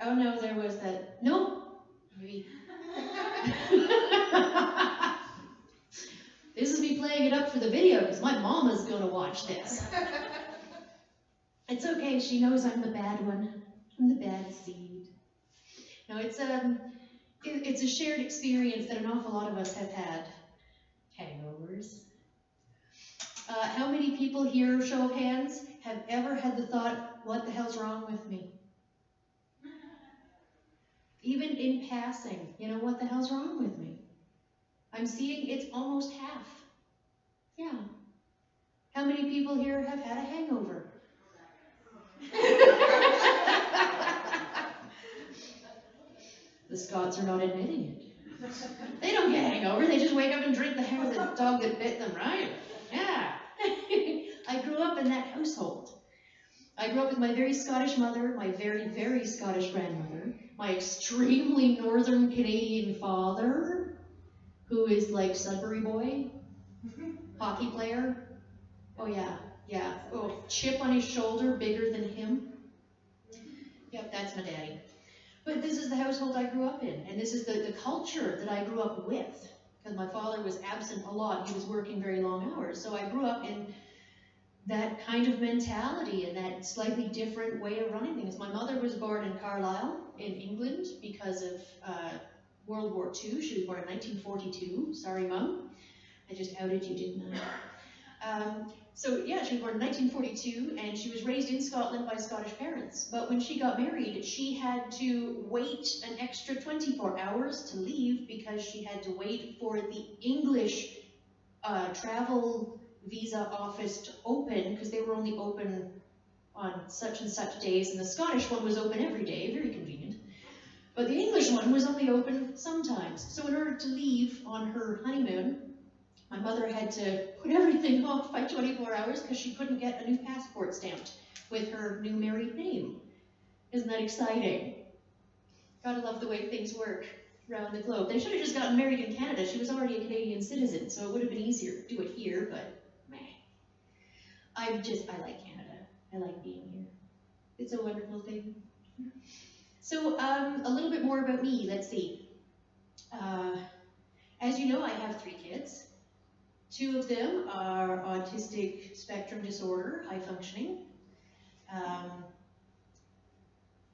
Oh no, there was that. Nope. Maybe. This is me playing it up for the video because my mama's gonna watch this. It's okay, she knows I'm the bad one. I'm the bad seed. No, it's a shared experience that an awful lot of us have had. Hangovers. How many people here, show of hands, have ever had the thought, what the hell's wrong with me? Even in passing, you know, what the hell's wrong with me? I'm seeing it's almost half. Yeah. How many people here have had a hangover? The Scots are not admitting it. They don't get hangover, they just wake up and drink the hair of the dog that bit them, right? Yeah. I grew up in that household. I grew up with my very Scottish mother, my very, very Scottish grandmother, my extremely northern Canadian father, who is like Sudbury boy, hockey player. Oh yeah, yeah. Oh, chip on his shoulder, bigger than him. Yep, that's my daddy. But this is the household I grew up in, and this is the culture that I grew up with, because my father was absent a lot. He was working very long hours, so I grew up in that kind of mentality and that slightly different way of running things. My mother was born in Carlisle, in England, because of World War II. She was born in 1942. Sorry, Mum. I just outed you, didn't I? So yeah, she was born in 1942, and she was raised in Scotland by Scottish parents. But when she got married, she had to wait an extra 24 hours to leave because she had to wait for the English travel visa office to open, because they were only open on such and such days, and the Scottish one was open every day, very convenient. But the English one was only open sometimes. So in order to leave on her honeymoon, my mother had to put everything off by 24 hours because she couldn't get a new passport stamped with her new married name. Isn't that exciting? Gotta love the way things work around the globe. They should have just gotten married in Canada. She was already a Canadian citizen, so it would have been easier to do it here, but meh. I like Canada. I like being here. It's a wonderful thing. So a little bit more about me, let's see. As you know, I have 3 kids. 2 of them are autistic spectrum disorder, high functioning.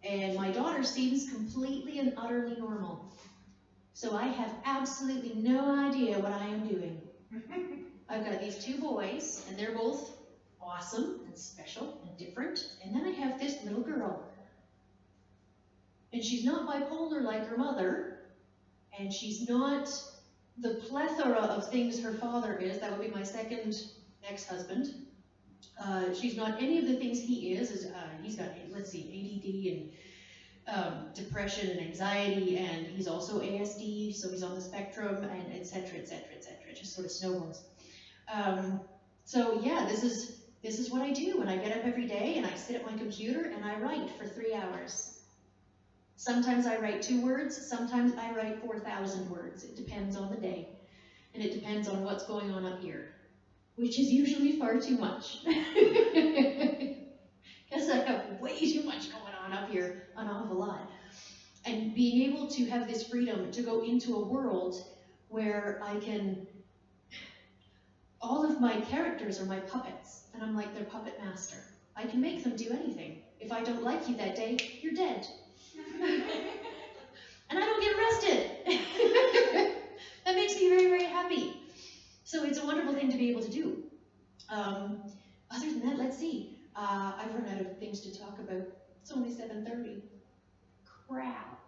And my daughter seems completely and utterly normal. So I have absolutely no idea what I am doing. I've got these 2 boys, and they're both awesome and special and different. And then I have this little girl. And she's not bipolar like her mother, and she's not the plethora of things her father is. That would be my second ex-husband. She's not any of the things he is. He's got, let's see, ADD and depression and anxiety, and he's also ASD, so he's on the spectrum, and et cetera, et cetera, et cetera. It just sort of snowballs. So yeah, this is what I do. And I get up every day, and I sit at my computer, and I write for 3 hours. Sometimes I write 2 words, sometimes I write 4,000 words. It depends on the day, and it depends on what's going on up here, which is usually far too much. Because I have way too much going on up here, an awful lot. And being able to have this freedom to go into a world where I can, all of my characters are my puppets, and I'm like their puppet master. I can make them do anything. If I don't like you that day, you're dead. And I don't get arrested. That makes me very, very happy. So it's a wonderful thing to be able to do. Other than that, let's see. I've run out of things to talk about. It's only 7:30. Crap.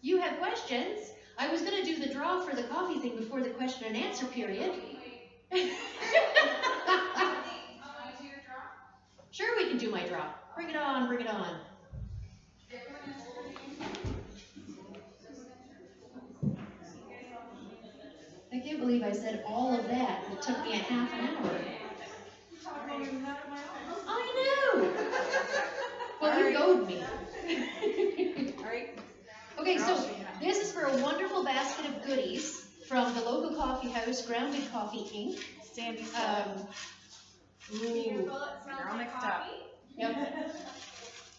You have questions? I was going to do the draw for the coffee thing before the question and answer period. Sure, we can do my draw. Bring it on, bring it on. I can't believe I said all of that. It took me a half an hour. I know! Well, you goad me. Okay, so this is for a wonderful basket of goodies from the local coffee house, Grounded Coffee Inc. Sandy's Ooh. You're all mixed up. Yep.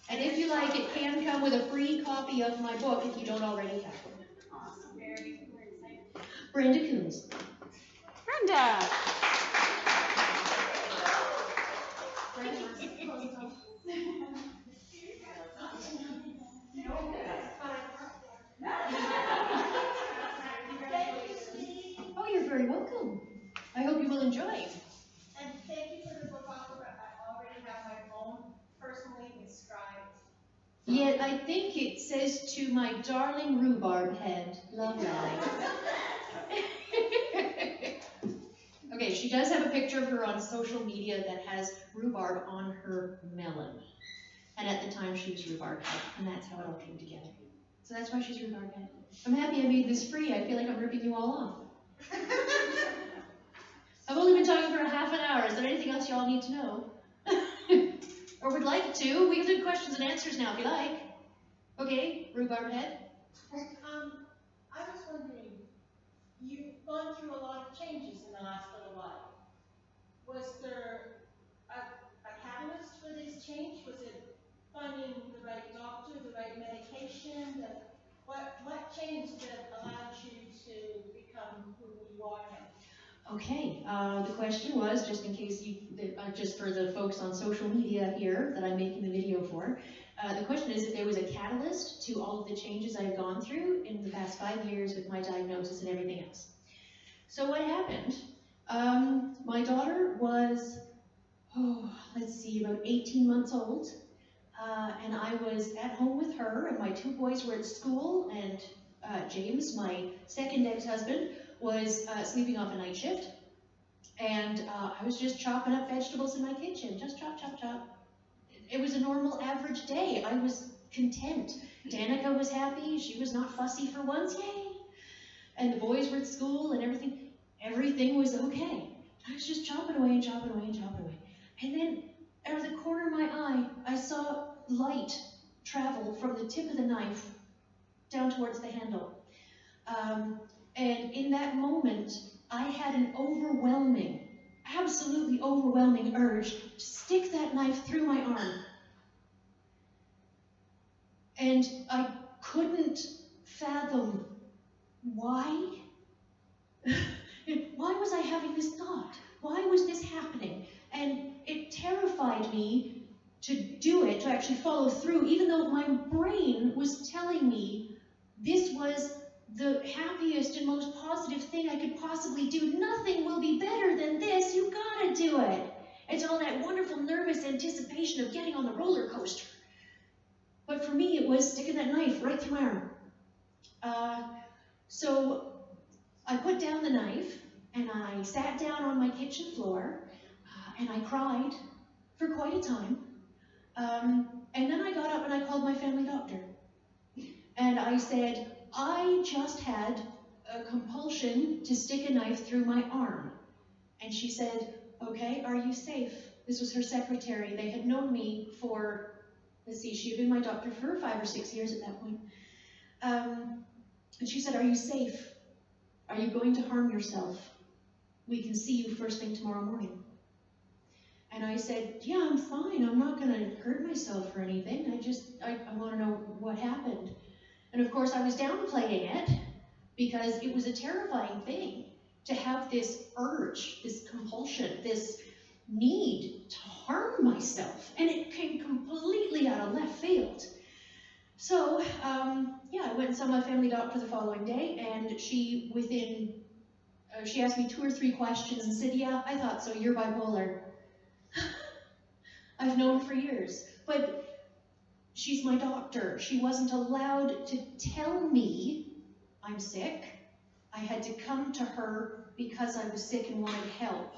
And if you like like it can come with a free copy of my book if you don't already have one. Awesome. Very excited. Brenda Coons. Brenda. Oh, you're very welcome. I hope you will enjoy. And thank you for the book offer. I already have my own personally inscribed. Yet I think it says to my darling rhubarb head, love Lallie. Okay, she does have a picture of her on social media that has rhubarb on her melon. And at the time she was rhubarb head, and that's how it all came together. So that's why she's rhubarb head. I'm happy I made this free. I feel like I'm ripping you all off. I've only been talking for a half an hour. Is there anything else y'all need to know? Or would like to? We can do questions and answers now if you like. Okay, rhubarb head. I was wondering, you've gone through a lot of changes in the last little while. Was there a catalyst for this change? Was it finding the right doctor, the right medication? What changed that allowed you to become who you are now? Okay, the question was, just in case just for the folks on social media here that I'm making the video for, the question is if there was a catalyst to all of the changes I've gone through in the past 5 years with my diagnosis and everything else. So what happened? My daughter was, let's see, about 18 months old, and I was at home with her, and my 2 boys were at school, and James, my second ex-husband, was sleeping off a night shift, and I was just chopping up vegetables in my kitchen, just chop, chop, chop. It was a normal, average day. I was content. Danica was happy. She was not fussy for once, yay! And the boys were at school, and everything was okay. I was just chopping away and chopping away and chopping away. And then, out of the corner of my eye, I saw light travel from the tip of the knife down towards the handle. And in that moment, I had an overwhelming, absolutely overwhelming urge to stick that knife through my arm. And I couldn't fathom why. Why was I having this thought? Why was this happening? And it terrified me to do it, to actually follow through, even though my brain was telling me this was the happiest and most positive thing I could possibly do. Nothing will be better than this. You gotta do it. It's all that wonderful nervous anticipation of getting on the roller coaster. But for me, it was sticking that knife right through my arm. So I put down the knife and I sat down on my kitchen floor and I cried for quite a time. And then I got up and I called my family doctor. And I said, I just had a compulsion to stick a knife through my arm. And she said, okay, are you safe? This was her secretary. They had known me for, let's see, she had been my doctor for 5 or 6 years at that point. And she said, are you safe? Are you going to harm yourself? We can see you first thing tomorrow morning. And I said, yeah, I'm fine. I'm not going to hurt myself or anything. I want to know what happened. And of course, I was downplaying it because it was a terrifying thing to have this urge, this compulsion, this need to harm myself. And it came completely out of left field. So, yeah, I went and saw my family doctor the following day, and she asked me 2 or 3 questions and said, yeah, I thought so, you're bipolar. I've known for years, but she's my doctor. She wasn't allowed to tell me I'm sick. I had to come to her because I was sick and wanted help.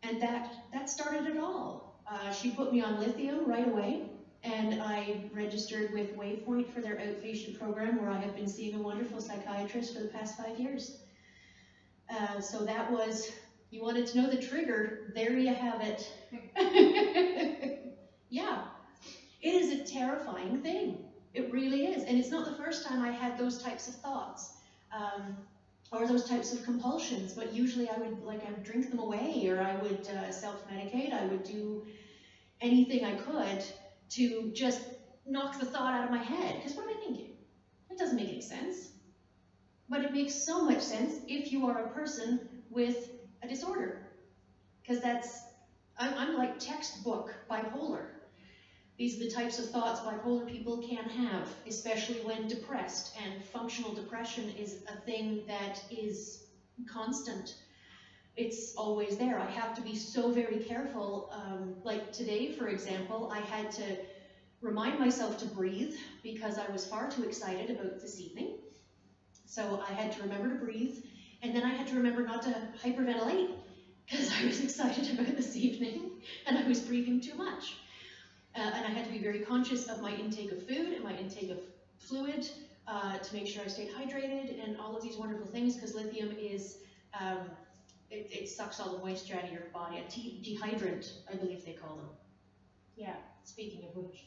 And that started it all. She put me on lithium right away, and I registered with Waypoint for their outpatient program where I have been seeing a wonderful psychiatrist for the past 5 years. So that was, you wanted to know the trigger, there you have it. Yeah, it is a terrifying thing. It really is. And it's not the first time I had those types of thoughts or those types of compulsions, but usually I would drink them away, or I would self-medicate. I would do anything I could to just knock the thought out of my head. Because what am I thinking? It doesn't make any sense. But it makes so much sense if you are a person with a disorder. Because I'm like textbook bipolar. These are the types of thoughts bipolar people can have, especially when depressed. And functional depression is a thing that is constant. It's always there. I have to be so very careful. Like today, for example, I had to remind myself to breathe because I was far too excited about this evening. So I had to remember to breathe, and then I had to remember not to hyperventilate because I was excited about this evening and I was breathing too much. And I had to be very conscious of my intake of food and my intake of fluid to make sure I stayed hydrated and all of these wonderful things, because lithium is, it sucks all the moisture out of your body. A dehydrant, I believe they call them. Yeah, speaking of which,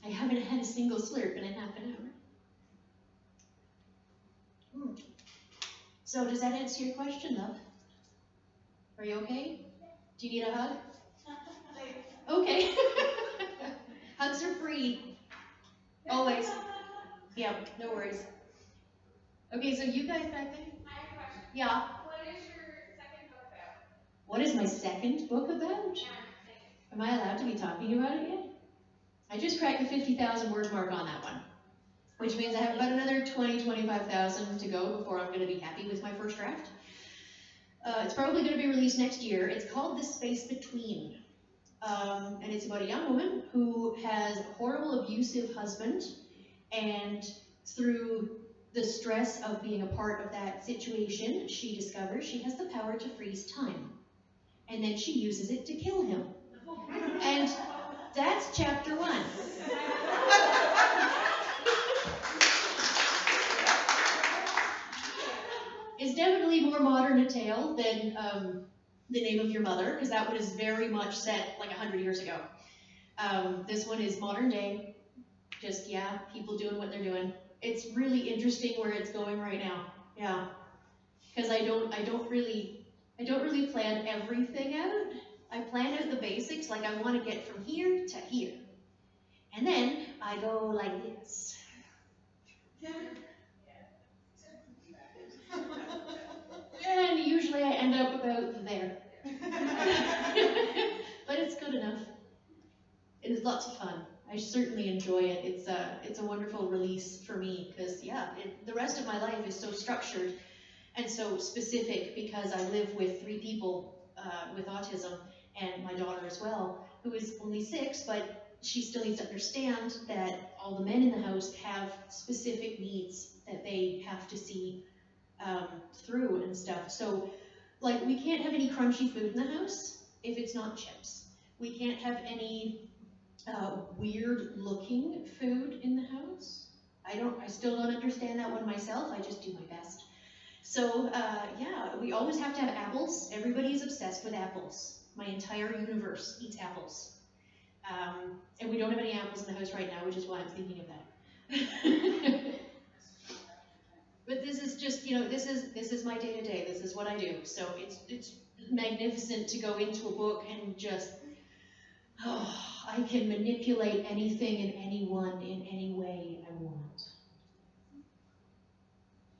I haven't had a single slurp in a half an hour. So does that answer your question, love? Are you okay? Do you need a hug? Okay. Hugs are free. Always. Yeah, no worries. Okay, so you guys back there? I have a question. Yeah. What is your second book about? What is my second book about? Am I allowed to be talking about it yet? I just cracked the 50,000 word mark on that one, which means I have about another 25,000 to go before I'm going to be happy with my first draft. It's probably going to be released next year. It's called The Space Between. And it's about a young woman who has a horrible, abusive husband, and through the stress of being a part of that situation, she discovers she has the power to freeze time. And then she uses it to kill him. And that's chapter 1. It's definitely more modern a tale than The Name of Your Mother, because that one is very much set like 100 years ago. This one is modern day, just, yeah, people doing what they're doing. It's really interesting where it's going right now, yeah. Because I don't really plan everything out. I plan out the basics, like I want to get from here to here. And then I go like this. And usually I end up about there. But it's good enough. It is lots of fun. I certainly enjoy it. It's a wonderful release for me, because yeah, the rest of my life is so structured and so specific, because I live with 3 people with autism, and my daughter as well, who is only 6, but she still needs to understand that all the men in the house have specific needs that they have to see through and stuff. So, like, we can't have any crunchy food in the house if it's not chips. We can't have any weird-looking food in the house. I still don't understand that one myself. I just do my best. So, yeah, we always have to have apples. Everybody is obsessed with apples. My entire universe eats apples. And we don't have any apples in the house right now, which is why I'm thinking of that. But this is just, you know, this is my day-to-day. This is what I do. So it's magnificent to go into a book and just, I can manipulate anything and anyone in any way I want.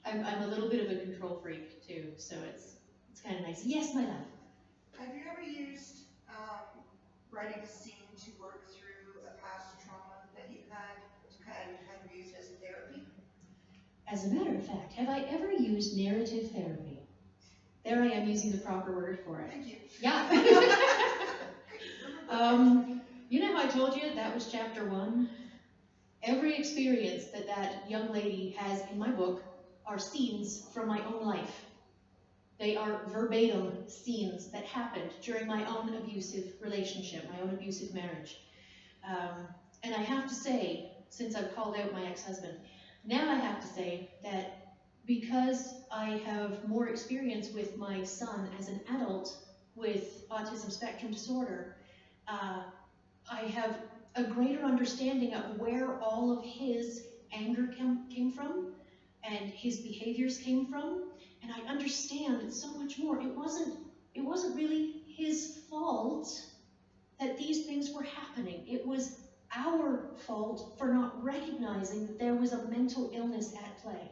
I'm a little bit of a control freak too, so it's kind of nice. Yes, my love. Have you ever used writing a scene to work through a past trauma that you had to kind of use as therapy? As a matter of fact, have I ever used narrative therapy? There I am using the proper word for it. Thank you. Yeah. You know how I told you that was chapter 1? Every experience that young lady has in my book are scenes from my own life. They are verbatim scenes that happened during my own abusive relationship, my own abusive marriage. And I have to say, since I've called out my ex-husband, now I have to say that because I have more experience with my son as an adult with autism spectrum disorder, I have a greater understanding of where all of his anger came from and his behaviors came from, and I understand so much more. It wasn't really his fault that these things were happening. It was our fault for not recognizing that there was a mental illness at play.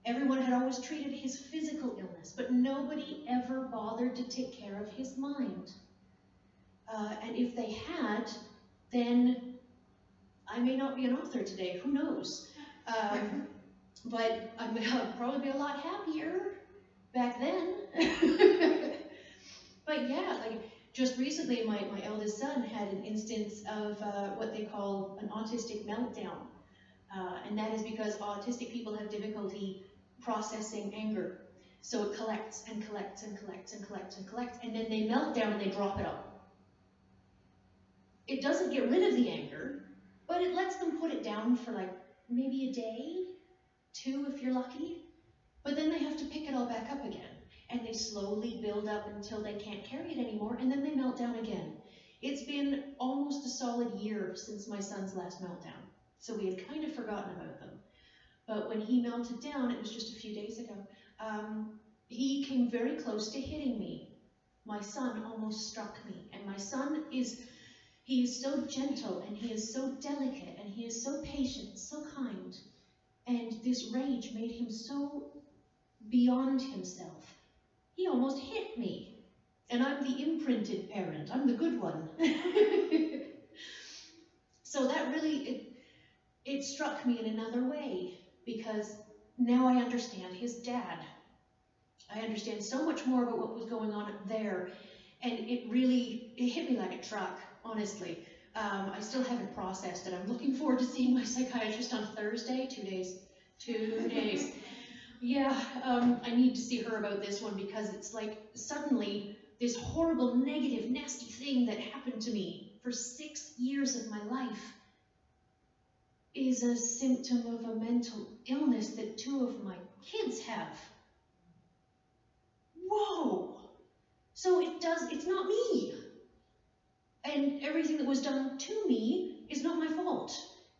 Everyone had always treated his physical illness, but nobody ever bothered to take care of his mind. And if they had, then I may not be an author today, who knows? But I'd probably be a lot happier back then. But yeah, like just recently my eldest son had an instance of what they call an autistic meltdown. And that is because autistic people have difficulty processing anger. So it collects and collects and collects and collects and collects, and then they melt down and they drop it all. It doesn't get rid of the anger, but it lets them put it down for like maybe a day, 2 if you're lucky. But then they have to pick it all back up again. And they slowly build up until they can't carry it anymore, and then they melt down again. It's been almost a solid year since my son's last meltdown, so we had kind of forgotten about them. But when he melted down, it was just a few days ago, he came very close to hitting me. My son almost struck me, and my son he is so gentle, and he is so delicate, and he is so patient, so kind, and this rage made him so beyond himself. He almost hit me, and I'm the imprinted parent. I'm the good one. So that really, it struck me in another way, because now I understand his dad. I understand so much more about what was going on there, and it hit me like a truck, honestly. I still haven't processed it. I'm looking forward to seeing my psychiatrist on Thursday, 2 days. 2 days. Yeah, I need to see her about this one, because it's like suddenly this horrible, negative, nasty thing that happened to me for 6 years of my life is a symptom of a mental illness that 2 of my kids have. Whoa! So it's not me. And everything that was done to me is not my fault.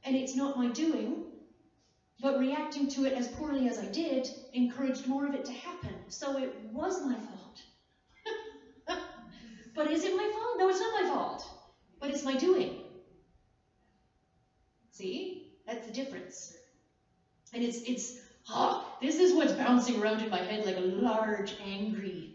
And it's not my doing. But reacting to it as poorly as I did encouraged more of it to happen. So it was my fault. But is it my fault? No, it's not my fault. But it's my doing. See? That's the difference. And this is what's bouncing around in my head like a large, angry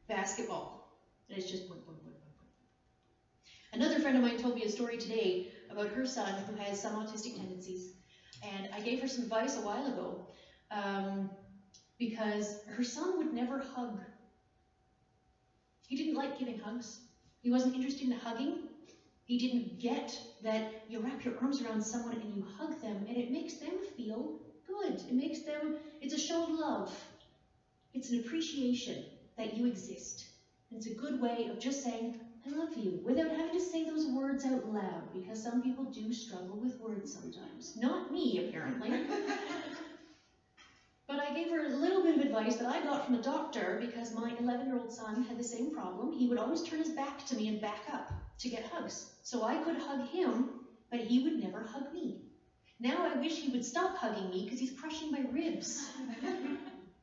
basketball. And it's just boing, boing, boing, boing, boing. Another friend of mine told me a story today about her son who has some autistic tendencies. And I gave her some advice a while ago, because her son would never hug. He didn't like giving hugs. He wasn't interested in hugging. He didn't get that you wrap your arms around someone and you hug them, and it makes them feel good. It's a show of love. It's an appreciation that you exist. It's a good way of just saying, I love you, without having to say those words out loud, because some people do struggle with words sometimes. Not me, apparently. But I gave her a little bit of advice that I got from a doctor, because my 11-year-old son had the same problem. He would always turn his back to me and back up to get hugs. So I could hug him, but he would never hug me. Now I wish he would stop hugging me, because he's crushing my ribs.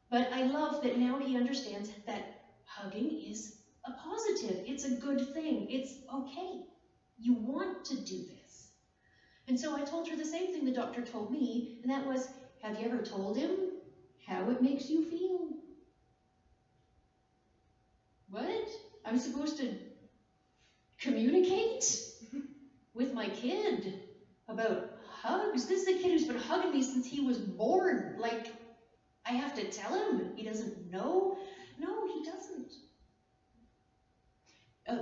But I love that now he understands that hugging is a positive. It's a good thing. It's okay. You want to do this. And so I told her the same thing the doctor told me, and that was, have you ever told him how it makes you feel? What? I'm supposed to communicate with my kid about hugs? This is a kid who's been hugging me since he was born. Like, I have to tell him he doesn't know? No, he doesn't.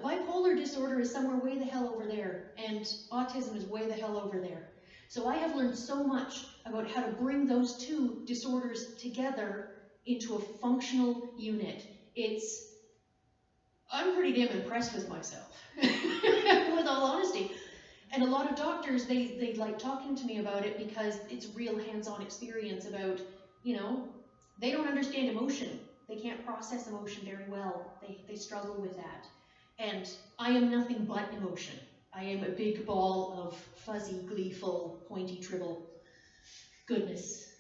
Bipolar disorder is somewhere way the hell over there, and autism is way the hell over there. So I have learned so much about how to bring those 2 disorders together into a functional unit. I'm pretty damn impressed with myself, with all honesty. And a lot of doctors, they like talking to me about it, because it's real hands-on experience about, they don't understand emotion. They can't process emotion very well. They struggle with that. And I am nothing but emotion. I am a big ball of fuzzy, gleeful, pointy tribble. Goodness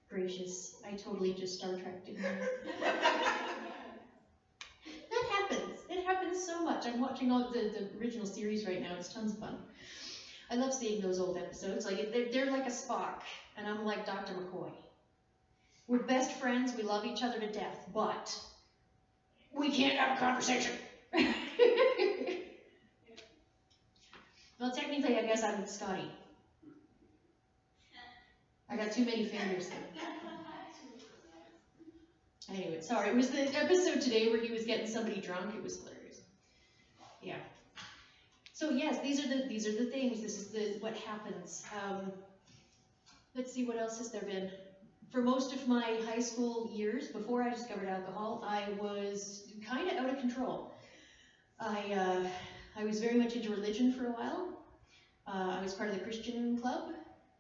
gracious, I totally just Star Trek, didn't I? That happens. It happens so much. I'm watching all the original series right now. It's tons of fun. I love seeing those old episodes. Like they're like a Spock, and I'm like Dr. McCoy. We're best friends. We love each other to death, but we can't have a conversation. Well, technically, I guess I'm Scotty. I got too many fingers. Anyway, sorry. It was the episode today where he was getting somebody drunk. It was hilarious. Yeah. So yes, these are the things. This is what happens. Let's see, what else has there been? For most of my high school years, before I discovered alcohol, I was kind of out of control. I was very much into religion for a while. I was part of the Christian club,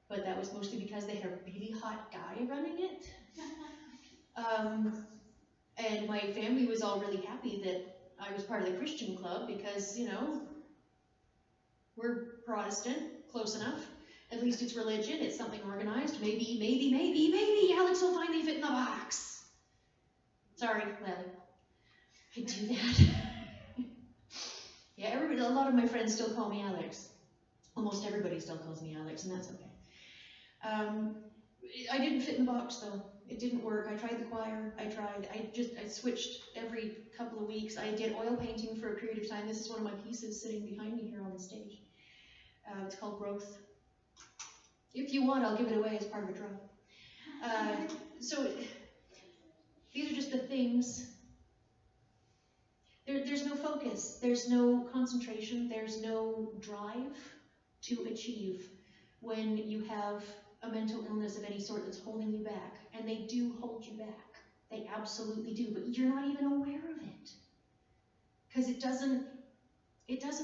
but that was mostly because they had a really hot guy running it. And my family was all really happy that I was part of the Christian club because, you know, we're Protestant, close enough. At least it's religion, it's something organized. Maybe Alex will finally fit in the box. Sorry, Lallie. I do that. Yeah, a lot of my friends still call me Alex. Almost everybody still calls me Alex, and that's okay. I didn't fit in the box though. It didn't work. I tried the choir. I switched every couple of weeks. I did oil painting for a period of time. This is one of my pieces sitting behind me here on the stage. It's called Growth. If you want, I'll give it away as part of a draw. So these are just the things. There's no focus. There's no concentration. There's no drive to achieve when you have a mental illness of any sort that's holding you back. And they do hold you back. They absolutely do. But you're not even aware of it. Because it doesn't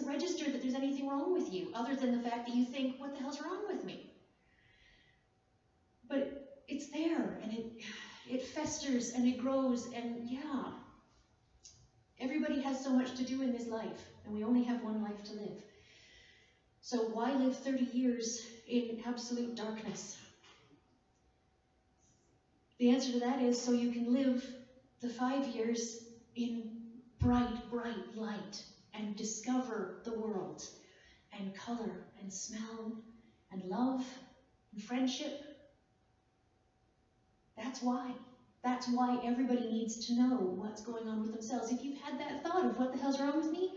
register that there's anything wrong with you, other than the fact that you think, what the hell's wrong with me? But it's there, and it festers, and it grows, and yeah. Everybody has so much to do in this life, and we only have one life to live. So why live 30 years in absolute darkness? The answer to that is so you can live the 5 years in bright, bright light and discover the world and color and smell and love and friendship. That's why. That's why everybody needs to know what's going on with themselves. If you've had that thought of what the hell's wrong with me,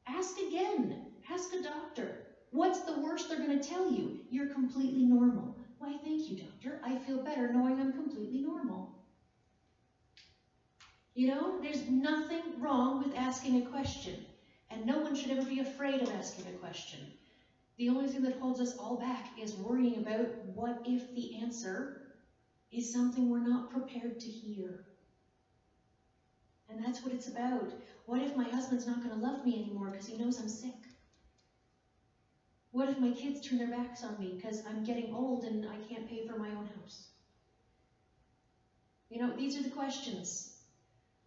ask again. Ask a doctor. What's the worst they're going to tell you? You're completely normal. Why, thank you, doctor. I feel better knowing I'm completely normal. You know, there's nothing wrong with asking a question. And no one should ever be afraid of asking a question. The only thing that holds us all back is worrying about what if the answer is something we're not prepared to hear. And that's what it's about. What if my husband's not going to love me anymore because he knows I'm sick? What if my kids turn their backs on me because I'm getting old and I can't pay for my own house? You know, these are the questions.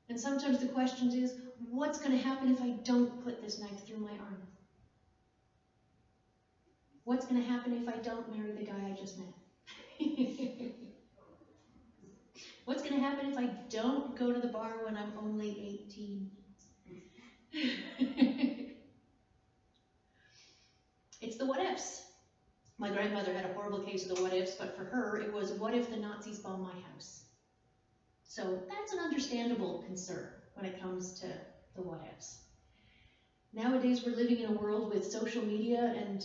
And sometimes the question is, what's going to happen if I don't put this knife through my arm? What's going to happen if I don't marry the guy I just met? What's going to happen if I don't go to the bar when I'm only 18? It's the what ifs. My grandmother had a horrible case of the what ifs, but for her it was, what if the Nazis bomb my house? So that's an understandable concern when it comes to the what ifs. Nowadays we're living in a world with social media and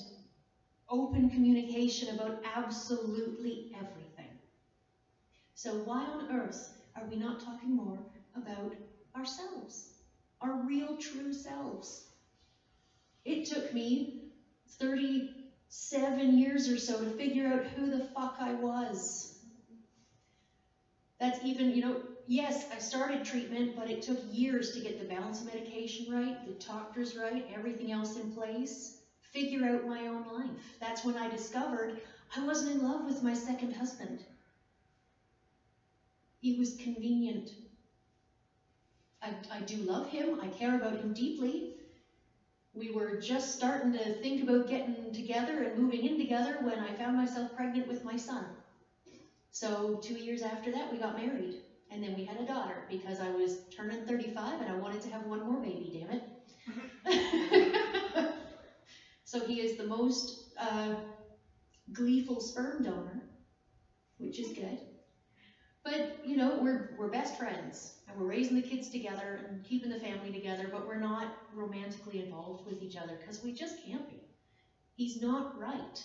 open communication about absolutely everything. So why on earth are we not talking more about ourselves, our real true selves? It took me 37 years or so to figure out who the fuck I was. That's even, you know, yes, I started treatment, but it took years to get the balance of medication right, the doctors right, everything else in place, figure out my own life. That's when I discovered I wasn't in love with my second husband. He was convenient. I do love him. I care about him deeply. We were just starting to think about getting together and moving in together when I found myself pregnant with my son. So 2 years after that, we got married. And then we had a daughter because I was turning 35 and I wanted to have one more baby, damn it. So he is the most gleeful sperm donor, which is good. But, you know, we're best friends, and we're raising the kids together and keeping the family together, but we're not romantically involved with each other because we just can't be. He's not right.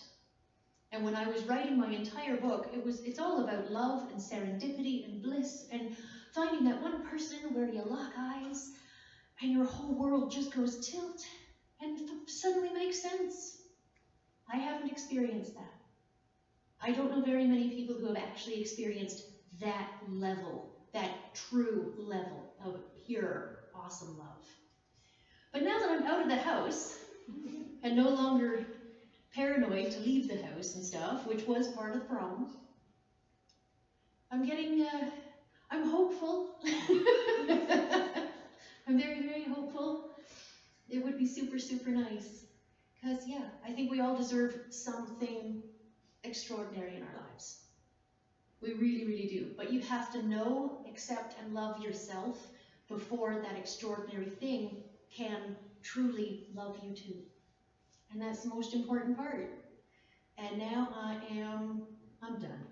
And when I was writing my entire book, it's all about love and serendipity and bliss and finding that one person where you lock eyes and your whole world just goes tilt and suddenly makes sense. I haven't experienced that. I don't know very many people who have actually experienced that level, that true level of pure, awesome love. But now that I'm out of the house and no longer paranoid to leave the house and stuff, which was part of the problem, I'm hopeful. I'm very, very hopeful. It would be super, super nice. Because, yeah, I think we all deserve something extraordinary in our lives. We really, really do. But you have to know, accept, and love yourself before that extraordinary thing can truly love you too. And that's the most important part. And now I'm done.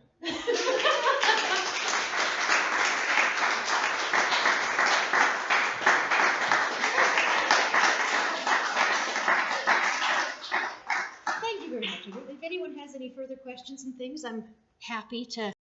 Thank you very much. If anyone has any further questions and things, I'm happy to